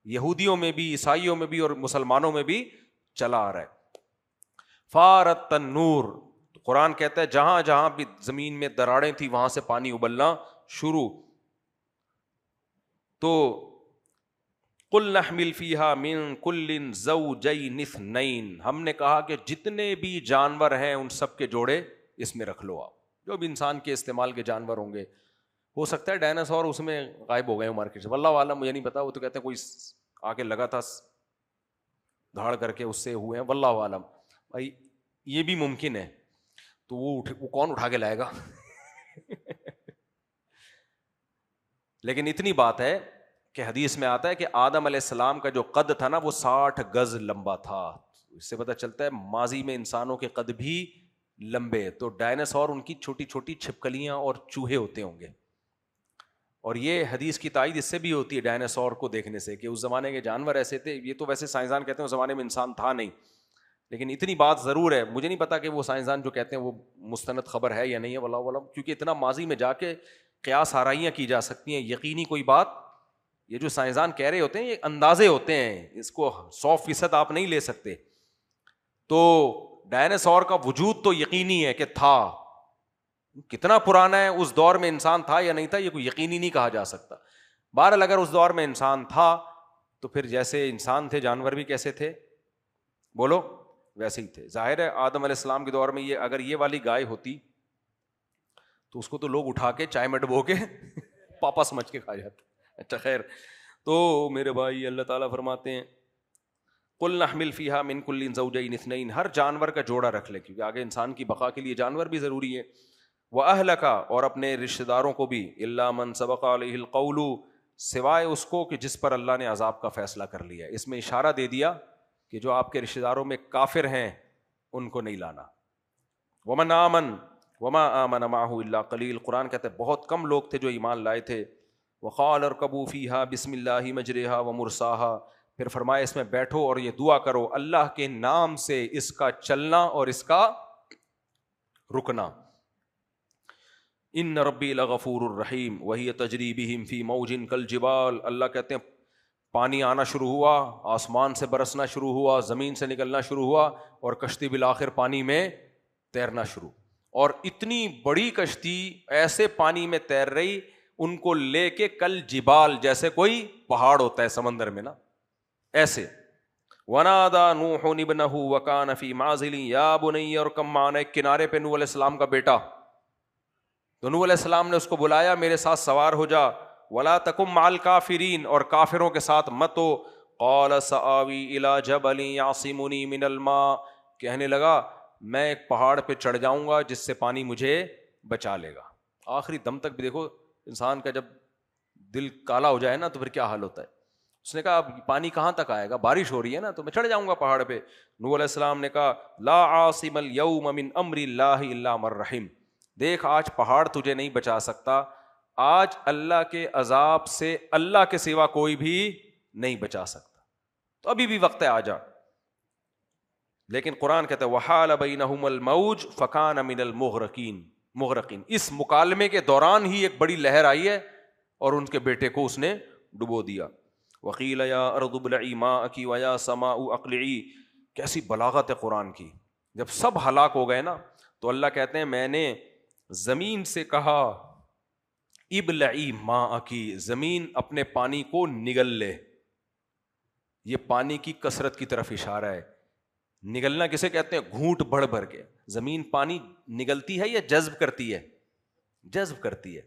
یہودیوں میں بھی, عیسائیوں میں بھی اور مسلمانوں میں بھی چلا آ رہا ہے. فارت النور, قرآن کہتا ہے جہاں جہاں بھی زمین میں دراڑیں تھی وہاں سے پانی ابلنا شروع. تو قل نحمل فیہا من کل زوجین اثنین, ہم نے کہا کہ جتنے بھی جانور ہیں ان سب کے جوڑے اس میں رکھ لو. آپ جو بھی انسان کے استعمال کے جانور ہوں گے, ہو سکتا ہے ڈائناسور اس میں غائب ہو گئے ہوں مارکیٹ سے, واللہ عالم, مجھے نہیں پتا. وہ تو کہتے ہیں کوئی آ کے لگا تھا دھاڑ کر کے اس سے ہوئے ہیں, واللہ عالم. بھائی یہ بھی ممکن ہے, تو وہ کون اٹھا کے لائے گا. لیکن اتنی بات ہے کہ حدیث میں آتا ہے کہ آدم علیہ السلام کا جو قد تھا نا وہ 60 گز لمبا تھا. اس سے پتہ چلتا ہے ماضی میں انسانوں کے قد بھی لمبے. تو ڈائناسور ان کی چھوٹی چھوٹی چھپکلیاں اور چوہے ہوتے ہوں گے. اور یہ حدیث کی تائید اس سے بھی ہوتی ہے ڈائناسور کو دیکھنے سے کہ اس زمانے کے جانور ایسے تھے. یہ تو ویسے سائنسدان کہتے ہیں اس زمانے میں انسان تھا نہیں, لیکن اتنی بات ضرور ہے, مجھے نہیں پتا کہ وہ سائنسدان جو کہتے ہیں وہ مستند خبر ہے یا نہیں ہے, واللہ اعلم, کیونکہ اتنا ماضی میں جا کے قیاس آرائیاں کی جا سکتی ہیں. یقینی کوئی بات, یہ جو سائنسدان کہہ رہے ہوتے ہیں یہ اندازے ہوتے ہیں, اس کو 100% آپ نہیں لے سکتے. تو ڈائناسور کا وجود تو یقینی ہے کہ تھا, کتنا پرانا ہے, اس دور میں انسان تھا یا نہیں تھا یہ کوئی یقینی نہیں کہا جا سکتا. بہرحال اگر اس دور میں انسان تھا تو پھر جیسے انسان تھے جانور بھی کیسے تھے, بولو, ویسے ہی تھے. ظاہر ہے آدم علیہ السلام کے دور میں یہ اگر یہ والی گائے ہوتی تو اس کو تو لوگ اٹھا کے چائے میں ڈبو کے پاپا سمجھ کے کھا جاتے. اچھا خیر, تو میرے بھائی اللہ تعالیٰ فرماتے ہیں قل نحمل فیہا من کل زوجین اثنین, ہر جانور کا جوڑا رکھ لے, کیونکہ آگے انسان کی بقا کے لیے جانور بھی ضروری ہے. وَأَهْلَكَ اور اپنے رشتہ داروں کو بھی إِلَّا مَنْ سَبَقَ عَلَيْهِ الْقَوْلُ سوائے اس کو کہ جس پر اللہ نے عذاب کا فیصلہ کر لیا. اس میں اشارہ دے دیا کہ جو آپ کے رشتہ داروں میں کافر ہیں ان کو نہیں لانا. وَمَنْ آمَنَ وَمَا آمَنَ مَعَهُ إِلَّا قَلِيلٌ قرآن کہتا ہے بہت کم لوگ تھے جو ایمان لائے تھے. وَقَالَ ارْكَبُوا فِيهَا بِسْمِ اللَّهِ مَجْرَاهَا وَمُرْسَاهَا پھر فرمایا اس میں بیٹھو اور یہ دعا کرو اللہ کے نام سے اس کا چلنا اور اس کا رکنا. ان ربی لغفور الرحیم وہی تجری بہم فی موج کالجبال. اللہ کہتے ہیں پانی آنا شروع ہوا, آسمان سے برسنا شروع ہوا, زمین سے نکلنا شروع ہوا اور کشتی بالآخر پانی میں تیرنا شروع. اور اتنی بڑی کشتی ایسے پانی میں تیر رہی ان کو لے کے کل جبال جیسے کوئی پہاڑ ہوتا ہے سمندر میں نا ایسے. ونادا نوح ابنہ وکان فی معزل یا بنی ارکب معنا. ایک کنارے پہ نوح علیہ السلام کا بیٹا, تو نوح علیہ السلام نے اس کو بلایا میرے ساتھ سوار ہو جا. ولا تکم مع الکافرین اور کافروں کے ساتھ مت ہو. قال سآوی الی جبل یعصمنی من الماء کہنے لگا میں ایک پہاڑ پہ چڑھ جاؤں گا جس سے پانی مجھے بچا لے گا. آخری دم تک بھی دیکھو انسان کا جب دل کالا ہو جائے نا تو پھر کیا حال ہوتا ہے. اس نے کہا اب پانی کہاں تک آئے گا, بارش ہو رہی ہے نا تو میں چڑھ جاؤں گا پہاڑ پہ. نوح علیہ السلام نے کہا لا عاصم اليوم من امر اللہ الا من رحم. دیکھ آج پہاڑ تجھے نہیں بچا سکتا, آج اللہ کے عذاب سے اللہ کے سوا کوئی بھی نہیں بچا سکتا, تو ابھی بھی وقت ہے آ جا. لیکن قرآن کہتا ہے وحال بینہم الموج فکان من المغرقین. اس مکالمے کے دوران ہی ایک بڑی لہر آئی ہے اور ان کے بیٹے کو اس نے ڈبو دیا. وقیل یا ارض ابلعی ماءکی ویا سماء اقلعی. کیسی بلاغت ہے قرآن کی. جب سب ہلاک ہو گئے نا تو اللہ کہتے ہیں میں نے زمین سے کہا ابلعی ماءکی, زمین اپنے پانی کو نگل لے. یہ پانی کی کثرت کی طرف اشارہ ہے. نگلنا کسے کہتے ہیں؟ گھونٹ بھر بھر کے. زمین پانی نگلتی ہے یا جذب کرتی ہے؟ جذب کرتی ہے.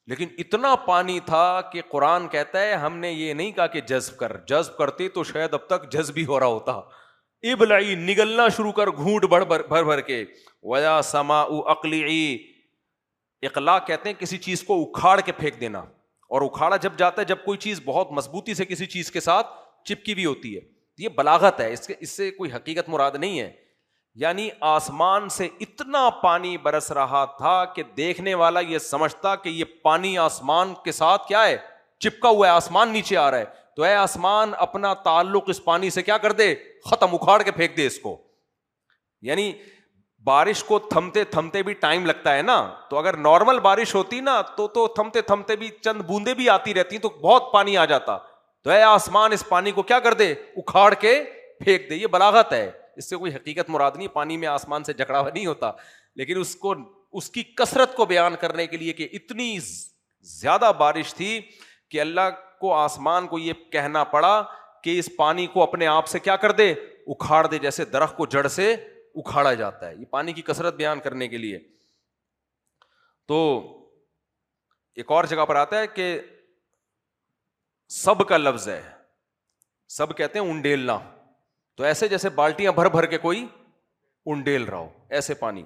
لیکن اتنا پانی تھا کہ قرآن کہتا ہے ہم نے یہ نہیں کہا کہ جذب کرتی تو شاید اب تک جذب ہی ہو رہا ہوتا. ابلعی نگلنا شروع کر گھونٹ بھر بھر کے. ویا سماء اقلعی, اقلاع کہتے ہیں کسی چیز کو اکھاڑ کے پھینک دینا. اور اکھاڑا جب جاتا ہے جب کوئی چیز بہت مضبوطی سے کسی چیز کے ساتھ چپکی بھی ہوتی ہے. یہ بلاغت ہے, اس سے کوئی حقیقت مراد نہیں ہے. یعنی آسمان سے اتنا پانی برس رہا تھا کہ دیکھنے والا یہ سمجھتا کہ یہ پانی آسمان کے ساتھ کیا ہے, چپکا ہوا ہے, آسمان نیچے آ رہا ہے. تو اے آسمان اپنا تعلق اس پانی سے کیا کر دے, ختم, اکھاڑ کے پھینک دے اس کو. یعنی بارش کو تھمتے تھمتے بھی ٹائم لگتا ہے نا, تو اگر نارمل بارش ہوتی نا تو تھمتے تھمتے بھی چند بوندیں بھی آتی رہتی تو بہت پانی آ جاتا. تو اے آسمان اس پانی کو کیا کر دے, اکھاڑ کے پھینک دے. یہ بلاغت ہے, اس سے کوئی حقیقت مراد نہیں. پانی میں آسمان سے جھگڑا نہیں ہوتا, لیکن اس کی کثرت کو بیان کرنے کے لیے کہ اتنی زیادہ بارش تھی کہ اللہ کو آسمان کو یہ کہنا پڑا کہ اس پانی کو اپنے آپ سے کیا کر دے, اکھاڑ دے, جیسے درخت کو جڑ سے اکھاڑا جاتا ہے. یہ پانی کی کثرت بیان کرنے کے لیے. تو ایک اور جگہ پر آتا ہے کہ سب کا لفظ ہے, سب کہتے ہیں انڈیلنا, تو ایسے جیسے بالٹیاں بھر بھر کے کوئی انڈیل رہا ہو, ایسے پانی.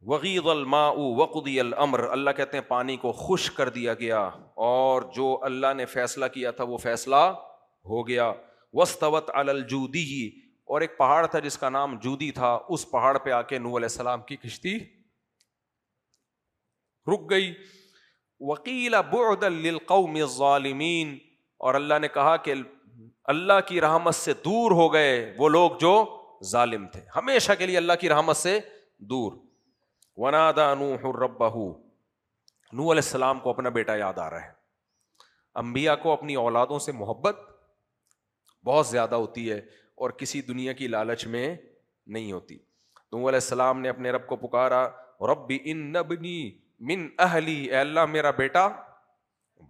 وغیض الماء وقضی الامر, اللہ کہتے ہیں پانی کو خشک کر دیا گیا اور جو اللہ نے فیصلہ کیا تھا وہ فیصلہ ہو گیا. واستوت علی الجودی, اور ایک پہاڑ تھا جس کا نام جودی تھا, اس پہاڑ پہ آ کے نوح علیہ السلام کی کشتی رک گئی. وقیل بعدا للقوم الظالمین, اور اللہ نے کہا کہ اللہ کی رحمت سے دور ہو گئے وہ لوگ جو ظالم تھے, ہمیشہ کے لیے اللہ کی رحمت سے دور. ونادى نوح ربہ, نوح علیہ السلام کو اپنا بیٹا یاد آ رہا ہے. انبیاء کو اپنی اولادوں سے محبت بہت زیادہ ہوتی ہے اور کسی دنیا کی لالچ میں نہیں ہوتی. نوح علیہ السلام نے اپنے رب کو پکارا, رب ان ابنی من اہلی, اے اللہ میرا بیٹا,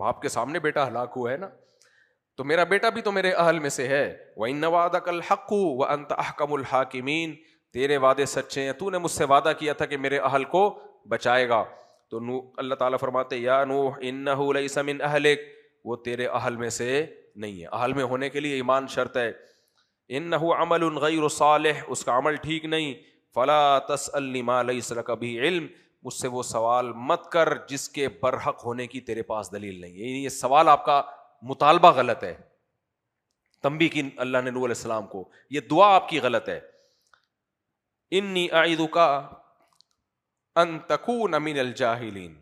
باپ کے سامنے بیٹا ہلاک ہوا ہے نا, تو میرا بیٹا بھی تو میرے اہل میں سے ہے. وَإِنَّ وَعْدَكَ الْحَقُّ وَأَنْتَ أَحْكَمُ الْحَاكِمِينَ, تیرے وعدے سچے ہیں, تو نے مجھ سے وعدہ کیا تھا کہ میرے اہل کو بچائے گا. تو اللہ تعالیٰ فرماتے یا نوح انہ لیس من اہلک, وہ تیرے اہل میں سے نہیں ہے. اہل میں ہونے کے لیے ایمان شرط ہے. انہ عمل غیر صالح, اس کا عمل ٹھیک نہیں. فلا تسألنی ما لیس لک بہ علم، مجھ سے وہ سوال مت کر جس کے برحق ہونے کی تیرے پاس دلیل نہیں ہے. یہ سوال آپ کا مطالبہ غلط ہے. تنبیہ کی اللہ نے نوح علیہ السلام کو، یہ دعا آپ کی غلط ہے. انی اعیذک ان تکون من الجاہلین،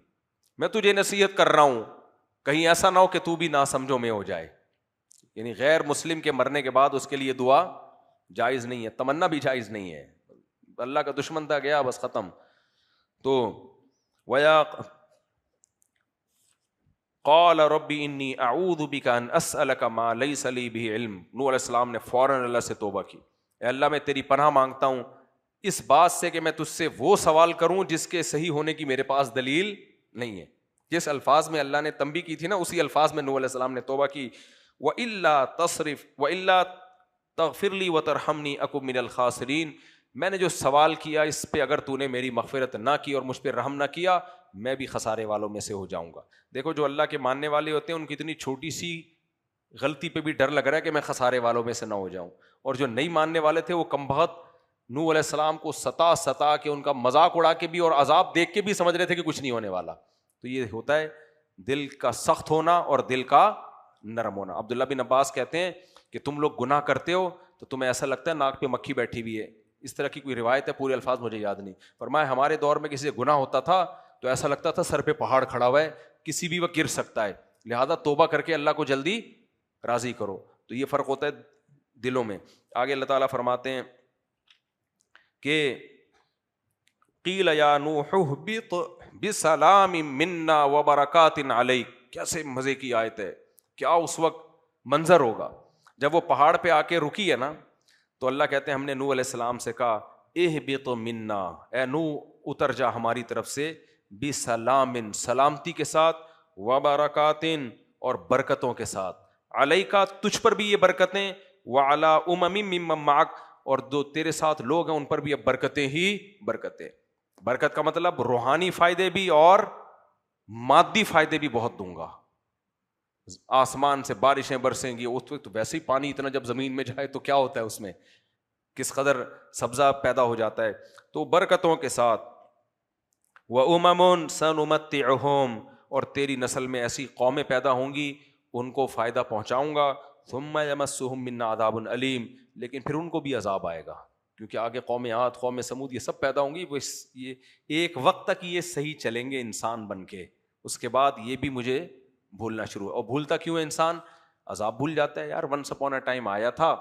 میں تجھے نصیحت کر رہا ہوں کہیں ایسا نہ ہو کہ تو بھی ناسمجھوں میں ہو جائے. یعنی غیر مسلم کے مرنے کے بعد اس کے لیے دعا جائز نہیں ہے، تمنا بھی جائز نہیں ہے. اللہ کا دشمن تھا، گیا بس ختم. تو ویا قال رب انی اعوذ بک ان اسألک ما لیس لی بہ علم. نوح علیہ السلام نے فوراً اللہ سے توبہ کی، اے اللہ میں تیری پناہ مانگتا ہوں اس بات سے کہ میں تجھ سے وہ سوال کروں جس کے صحیح ہونے کی میرے پاس دلیل نہیں ہے. جس الفاظ میں اللہ نے تنبیہ کی تھی نا، اسی الفاظ میں نوح علیہ السلام نے توبہ کی. وَإِلَّا تَصْرِفْ وَإِلَّا تَغْفِرْ لِي وَتَرْحَمْنِي أَكُن مِّنَ الْخَاسِرِينَ، میں نے جو سوال کیا اس پہ اگر تو نے میری مغفرت نہ کی اور مجھ پہ رحم نہ کیا، میں بھی خسارے والوں میں سے ہو جاؤں گا. دیکھو جو اللہ کے ماننے والے ہوتے ہیں ان کی اتنی چھوٹی سی غلطی پہ بھی ڈر لگ رہا ہے کہ میں خسارے والوں میں سے نہ ہو جاؤں. اور جو نہیں ماننے والے تھے وہ کمبخت نوح علیہ السلام کو ستا کے ان کا مذاق اڑا کے بھی اور عذاب دیکھ کے بھی سمجھ رہے تھے کہ کچھ نہیں ہونے والا. تو یہ ہوتا ہے دل کا سخت ہونا اور دل کا نرم ہونا. عبداللہ بن عباس کہتے ہیں کہ تم لوگ گناہ کرتے ہو تو تمہیں ایسا لگتا ہے ناک پہ مکھی بیٹھی ہوئی ہے. اس طرح کی کوئی روایت ہے، پورے الفاظ مجھے یاد نہیں. فرمایا ہمارے دور میں کسی سے گناہ ہوتا تھا تو ایسا لگتا تھا سر پہ پہاڑ کھڑا ہوا ہے، کسی بھی وقت گر سکتا ہے، لہذا توبہ کر کے اللہ کو جلدی راضی کرو. تو یہ فرق ہوتا ہے دلوں میں. آگے اللہ تعالیٰ فرماتے ہیں کہ قیل یا نوح اہبط بسلام منا وبرکات علیک. کیسے مزے کی آیت ہے، کیا اس وقت منظر ہوگا جب وہ پہاڑ پہ آ کے رکی ہے نا. تو اللہ کہتے ہیں ہم نے نوح علیہ السلام سے کہا اہبط منا، اے نوح اتر جا ہماری طرف سے، بسلام سلامتی کے ساتھ، وبرکات اور برکتوں کے ساتھ، علیکا تجھ پر بھی یہ برکتیں، وعلی امم ممن معک اور جو تیرے ساتھ لوگ ہیں ان پر بھی اب برکتیں ہی برکتیں. برکت کا مطلب روحانی فائدے بھی اور مادی فائدے بھی بہت دوں گا. آسمان سے بارشیں برسیں گی، اس وقت ویسے ہی پانی اتنا جب زمین میں جائے تو کیا ہوتا ہے، اس میں کس قدر سبزہ پیدا ہو جاتا ہے. تو برکتوں کے ساتھ، وَأُمَمٌ سَنُمَتِّعُهُمْ اور تیری نسل میں ایسی قومیں پیدا ہوں گی ان کو فائدہ پہنچاؤں گا. ثُمَّ يَمَسُّهُم مِّنَّا عَذَابٌ أَلِيمٌ لیکن پھر ان کو بھی عذاب آئے گا، کیونکہ آگے قوم عاد، قوم سمود یہ سب پیدا ہوں گی. وہ یہ ایک وقت تک یہ صحیح چلیں گے انسان بن کے، اس کے بعد یہ بھی مجھے بھولنا شروع. اور بھولتا کیوں ہے انسان؟ عذاب بھول جاتا ہے. یار ونس اپون اے ٹائم آیا تھا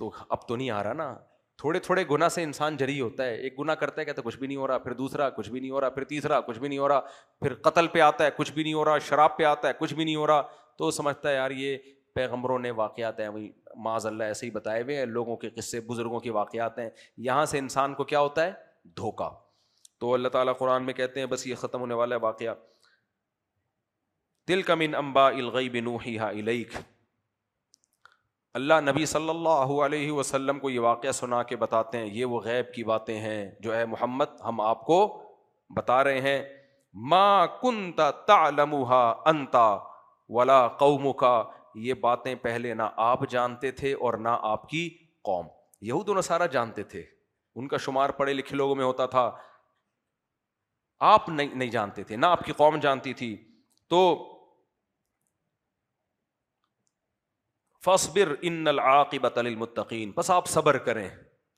تو اب تو نہیں آ رہا نا. تھوڑے تھوڑے گناہ سے انسان جری ہوتا ہے. ایک گناہ کرتا ہے کہتا ہے کچھ بھی نہیں ہو رہا، پھر دوسرا کچھ بھی نہیں ہو رہا، پھر تیسرا کچھ بھی نہیں ہو رہا، پھر قتل پہ آتا ہے کچھ بھی نہیں ہو رہا، شراب پہ آتا ہے کچھ بھی نہیں ہو رہا. تو سمجھتا ہے یار یہ پیغمبروں نے واقعات ہیں وہی معاذ اللہ ایسے ہی بتائے ہوئے ہیں، لوگوں کے قصے، بزرگوں کے واقعات ہیں. یہاں سے انسان کو کیا ہوتا ہے؟ دھوکا. تو اللہ تعالیٰ قرآن میں کہتے ہیں بس یہ ختم ہونے والا ہے واقعہ. تلک من انباء الغیب نوحیہا الیک. اللہ نبی صلی اللہ علیہ وسلم کو یہ واقعہ سنا کے بتاتے ہیں یہ وہ غیب کی باتیں ہیں جو ہے محمد ہم آپ کو بتا رہے ہیں. ما کنت تعلمها انت ولا قومک، یہ باتیں پہلے نہ آپ جانتے تھے اور نہ آپ کی قوم. یہود و نصارہ جانتے تھے، ان کا شمار پڑھے لکھے لوگوں میں ہوتا تھا، آپ نہیں جانتے تھے، نہ آپ کی قوم جانتی تھی. تو فاصبر ان العاقبۃ للمتقین، بس آپ صبر کریں،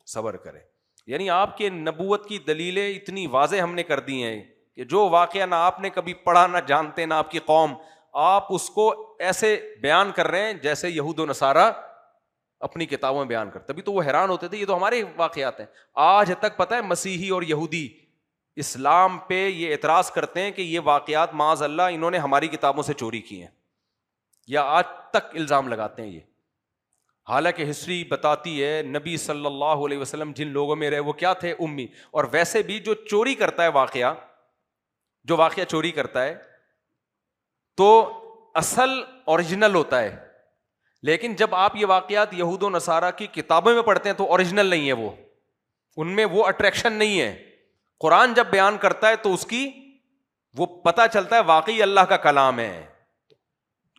صبر کریں. یعنی آپ کے نبوت کی دلیلیں اتنی واضح ہم نے کر دی ہیں کہ جو واقعہ نہ آپ نے کبھی پڑھا، نہ جانتے، نہ آپ کی قوم، آپ اس کو ایسے بیان کر رہے ہیں جیسے یہود و نصارہ اپنی کتابوں میں بیان کرتے. تبھی تو وہ حیران ہوتے تھے یہ تو ہمارے واقعات ہیں. آج تک پتہ ہے مسیحی اور یہودی اسلام پہ یہ اعتراض کرتے ہیں کہ یہ واقعات معاذ اللہ انہوں نے ہماری کتابوں سے چوری کی ہیں، یا آج تک الزام لگاتے ہیں یہ. حالانکہ ہسٹری بتاتی ہے نبی صلی اللہ علیہ وسلم جن لوگوں میں رہے وہ کیا تھے؟ امی. اور ویسے بھی جو چوری کرتا ہے واقعہ، جو واقعہ چوری کرتا ہے تو اصل اوریجنل ہوتا ہے، لیکن جب آپ یہ واقعات یہود و نصارہ کی کتابوں میں پڑھتے ہیں تو اوریجنل نہیں ہے، وہ ان میں وہ اٹریکشن نہیں ہے. قرآن جب بیان کرتا ہے تو اس کی وہ پتہ چلتا ہے واقعی اللہ کا کلام ہے.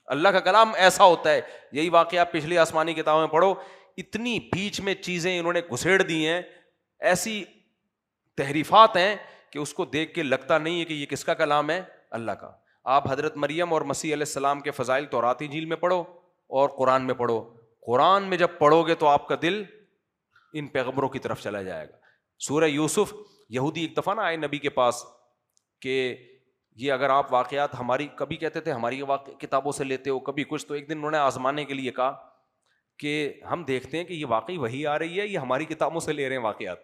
اللہ کا کلام ایسا ہوتا ہے. یہی واقعہ پچھلی آسمانی کتابوں میں پڑھو، اتنی بیچ میں چیزیں انہوں نے گھسیڑ دی ہیں، ایسی تحریفات ہیں کہ اس کو دیکھ کے لگتا نہیں ہے کہ یہ کس کا کلام ہے؟ اللہ کا. آپ حضرت مریم اور مسیح علیہ السلام کے فضائل تورات انجیل میں پڑھو اور قرآن میں پڑھو. قرآن میں جب پڑھو گے تو آپ کا دل ان پیغمبروں کی طرف چلا جائے گا. سورہ یوسف, یہودی ایک دفعہ نہ آئے نبی کے پاس کہ یہ اگر آپ واقعات ہماری, کبھی کہتے تھے ہماری کتابوں سے لیتے ہو, کبھی کچھ, تو ایک دن انہوں نے آزمانے کے لیے کہا کہ ہم دیکھتے ہیں کہ یہ واقعی وہی آ رہی ہے, یہ ہماری کتابوں سے لے رہے ہیں واقعات.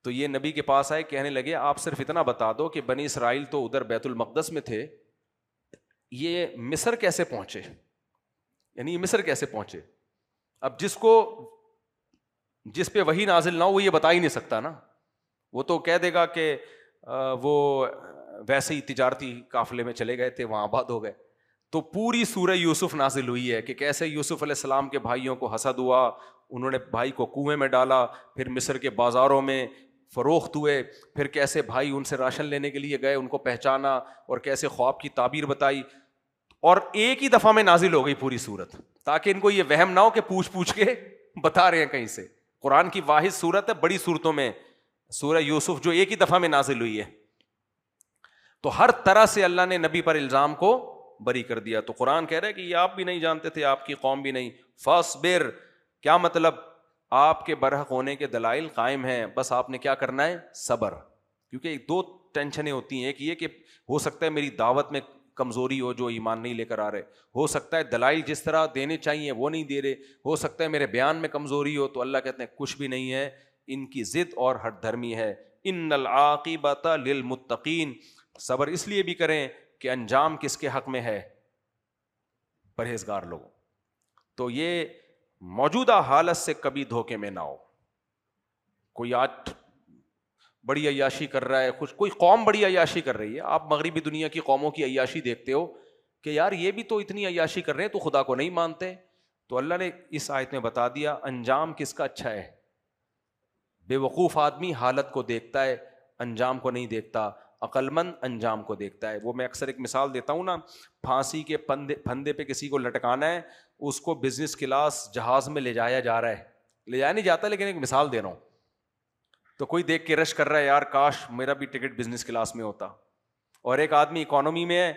تو یہ نبی کے پاس آئے, کہنے لگے آپ صرف اتنا بتا دو کہ بنی اسرائیل تو ادھر بیت المقدس میں تھے, یہ مصر کیسے پہنچے, یعنی یہ مصر کیسے پہنچے. اب جس پہ وہی نازل نہ ہو وہ یہ بتا ہی نہیں سکتا نا, وہ تو کہہ دے گا کہ وہ ویسے ہی تجارتی قافلے میں چلے گئے تھے, وہاں آباد ہو گئے. تو پوری سورہ یوسف نازل ہوئی ہے کہ کیسے یوسف علیہ السلام کے بھائیوں کو حسد ہوا, انہوں نے بھائی کو کنویں میں ڈالا, پھر مصر کے بازاروں میں فروخت ہوئے, پھر کیسے بھائی ان سے راشن لینے کے لیے گئے, ان کو پہچانا, اور کیسے خواب کی تعبیر بتائی, اور ایک ہی دفعہ میں نازل ہو گئی پوری سورت, تاکہ ان کو یہ وہم نہ ہو کہ پوچھ کے بتا رہے ہیں کہیں سے. قرآن کی واحد سورت ہے بڑی صورتوں میں سورہ یوسف, جو ایک ہی دفعہ میں نازل ہوئی ہے. تو ہر طرح سے اللہ نے نبی پر الزام کو بری کر دیا. تو قرآن کہہ رہا ہے کہ یہ آپ بھی نہیں جانتے تھے, آپ کی قوم بھی نہیں. فاصبر, کیا مطلب؟ آپ کے برحق ہونے کے دلائل قائم ہیں, بس آپ نے کیا کرنا ہے؟ صبر. کیونکہ دو ٹینشنیں ہوتی ہیں, ایک یہ کہ ہو سکتا ہے میری دعوت میں کمزوری ہو جو ایمان نہیں لے کر آ رہے, ہو سکتا ہے دلائل جس طرح دینے چاہیے وہ نہیں دے رہے, ہو سکتا ہے میرے بیان میں کمزوری ہو. تو اللہ کہتے ہیں کچھ بھی نہیں ہے, ان کی ضد اور ہٹ دھرمی ہے. ان العاقبۃ للمتقین, صبر اس لیے بھی کریں کہ انجام کس کے حق میں ہے؟ پرہیزگار لوگوں. تو یہ موجودہ حالت سے کبھی دھوکے میں نہ ہو. کوئی آج بڑی عیاشی کر رہا ہے, کوئی قوم بڑی عیاشی کر رہی ہے, آپ مغربی دنیا کی قوموں کی عیاشی دیکھتے ہو کہ یار یہ بھی تو اتنی عیاشی کر رہے ہیں, تو خدا کو نہیں مانتے. تو اللہ نے اس آیت میں بتا دیا انجام کس کا اچھا ہے. بے وقوف آدمی حالت کو دیکھتا ہے, انجام کو نہیں دیکھتا. عقل مند انجام کو دیکھتا ہے. وہ میں اکثر ایک مثال دیتا ہوں نا, پھانسی کے پھندے پہ کسی کو لٹکانا ہے, اس کو بزنس کلاس جہاز میں لے جایا جا رہا ہے, لے جایا نہیں جاتا, لیکن ایک مثال دے رہا ہوں. تو کوئی دیکھ کے رش کر رہا ہے یار کاش میرا بھی ٹکٹ بزنس کلاس میں ہوتا, اور ایک آدمی اکانومی میں ہے,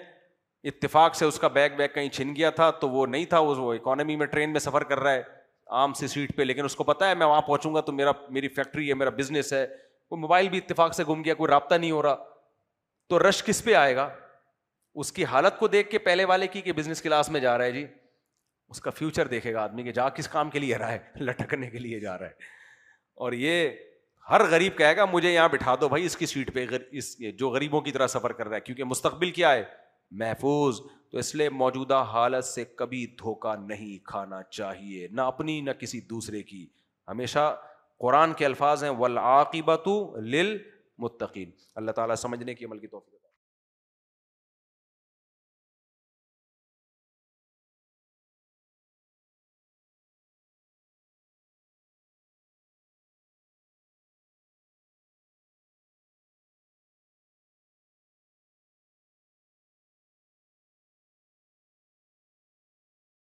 اتفاق سے اس کا بیگ کہیں چھن گیا تھا, تو وہ نہیں تھا, وہ اکانومی میں ٹرین میں سفر کر رہا ہے عام سی سیٹ پہ, لیکن اس کو پتا ہے میں وہاں پہنچوں گا تو میری فیکٹری ہے, میرا بزنس ہے. وہ موبائل بھی اتفاق سے گم گیا, کوئی رابطہ نہیں ہو رہا, تو رش کس پہ آئے گا؟ اس کی حالت کو دیکھ کے پہلے والے کی کہ بزنس کلاس میں جا رہا ہے جی, اس کا فیوچر دیکھے گا آدمی کہ جا کس کام کے لیے رہا ہے, لٹکنے کے لیے جا رہا ہے. اور یہ ہر غریب کہے گا مجھے یہاں بٹھا دو بھائی اس کی سیٹ پہ, جو غریبوں کی طرح سفر کر رہا ہے, کیونکہ مستقبل کیا ہے؟ محفوظ. تو اس لیے موجودہ حالت سے کبھی دھوکہ نہیں کھانا چاہیے, نہ اپنی نہ کسی دوسرے کی. ہمیشہ قرآن کے الفاظ ہیں والعاقبۃ للمتقین. اللہ تعالیٰ سمجھنے کی عمل کی توفیق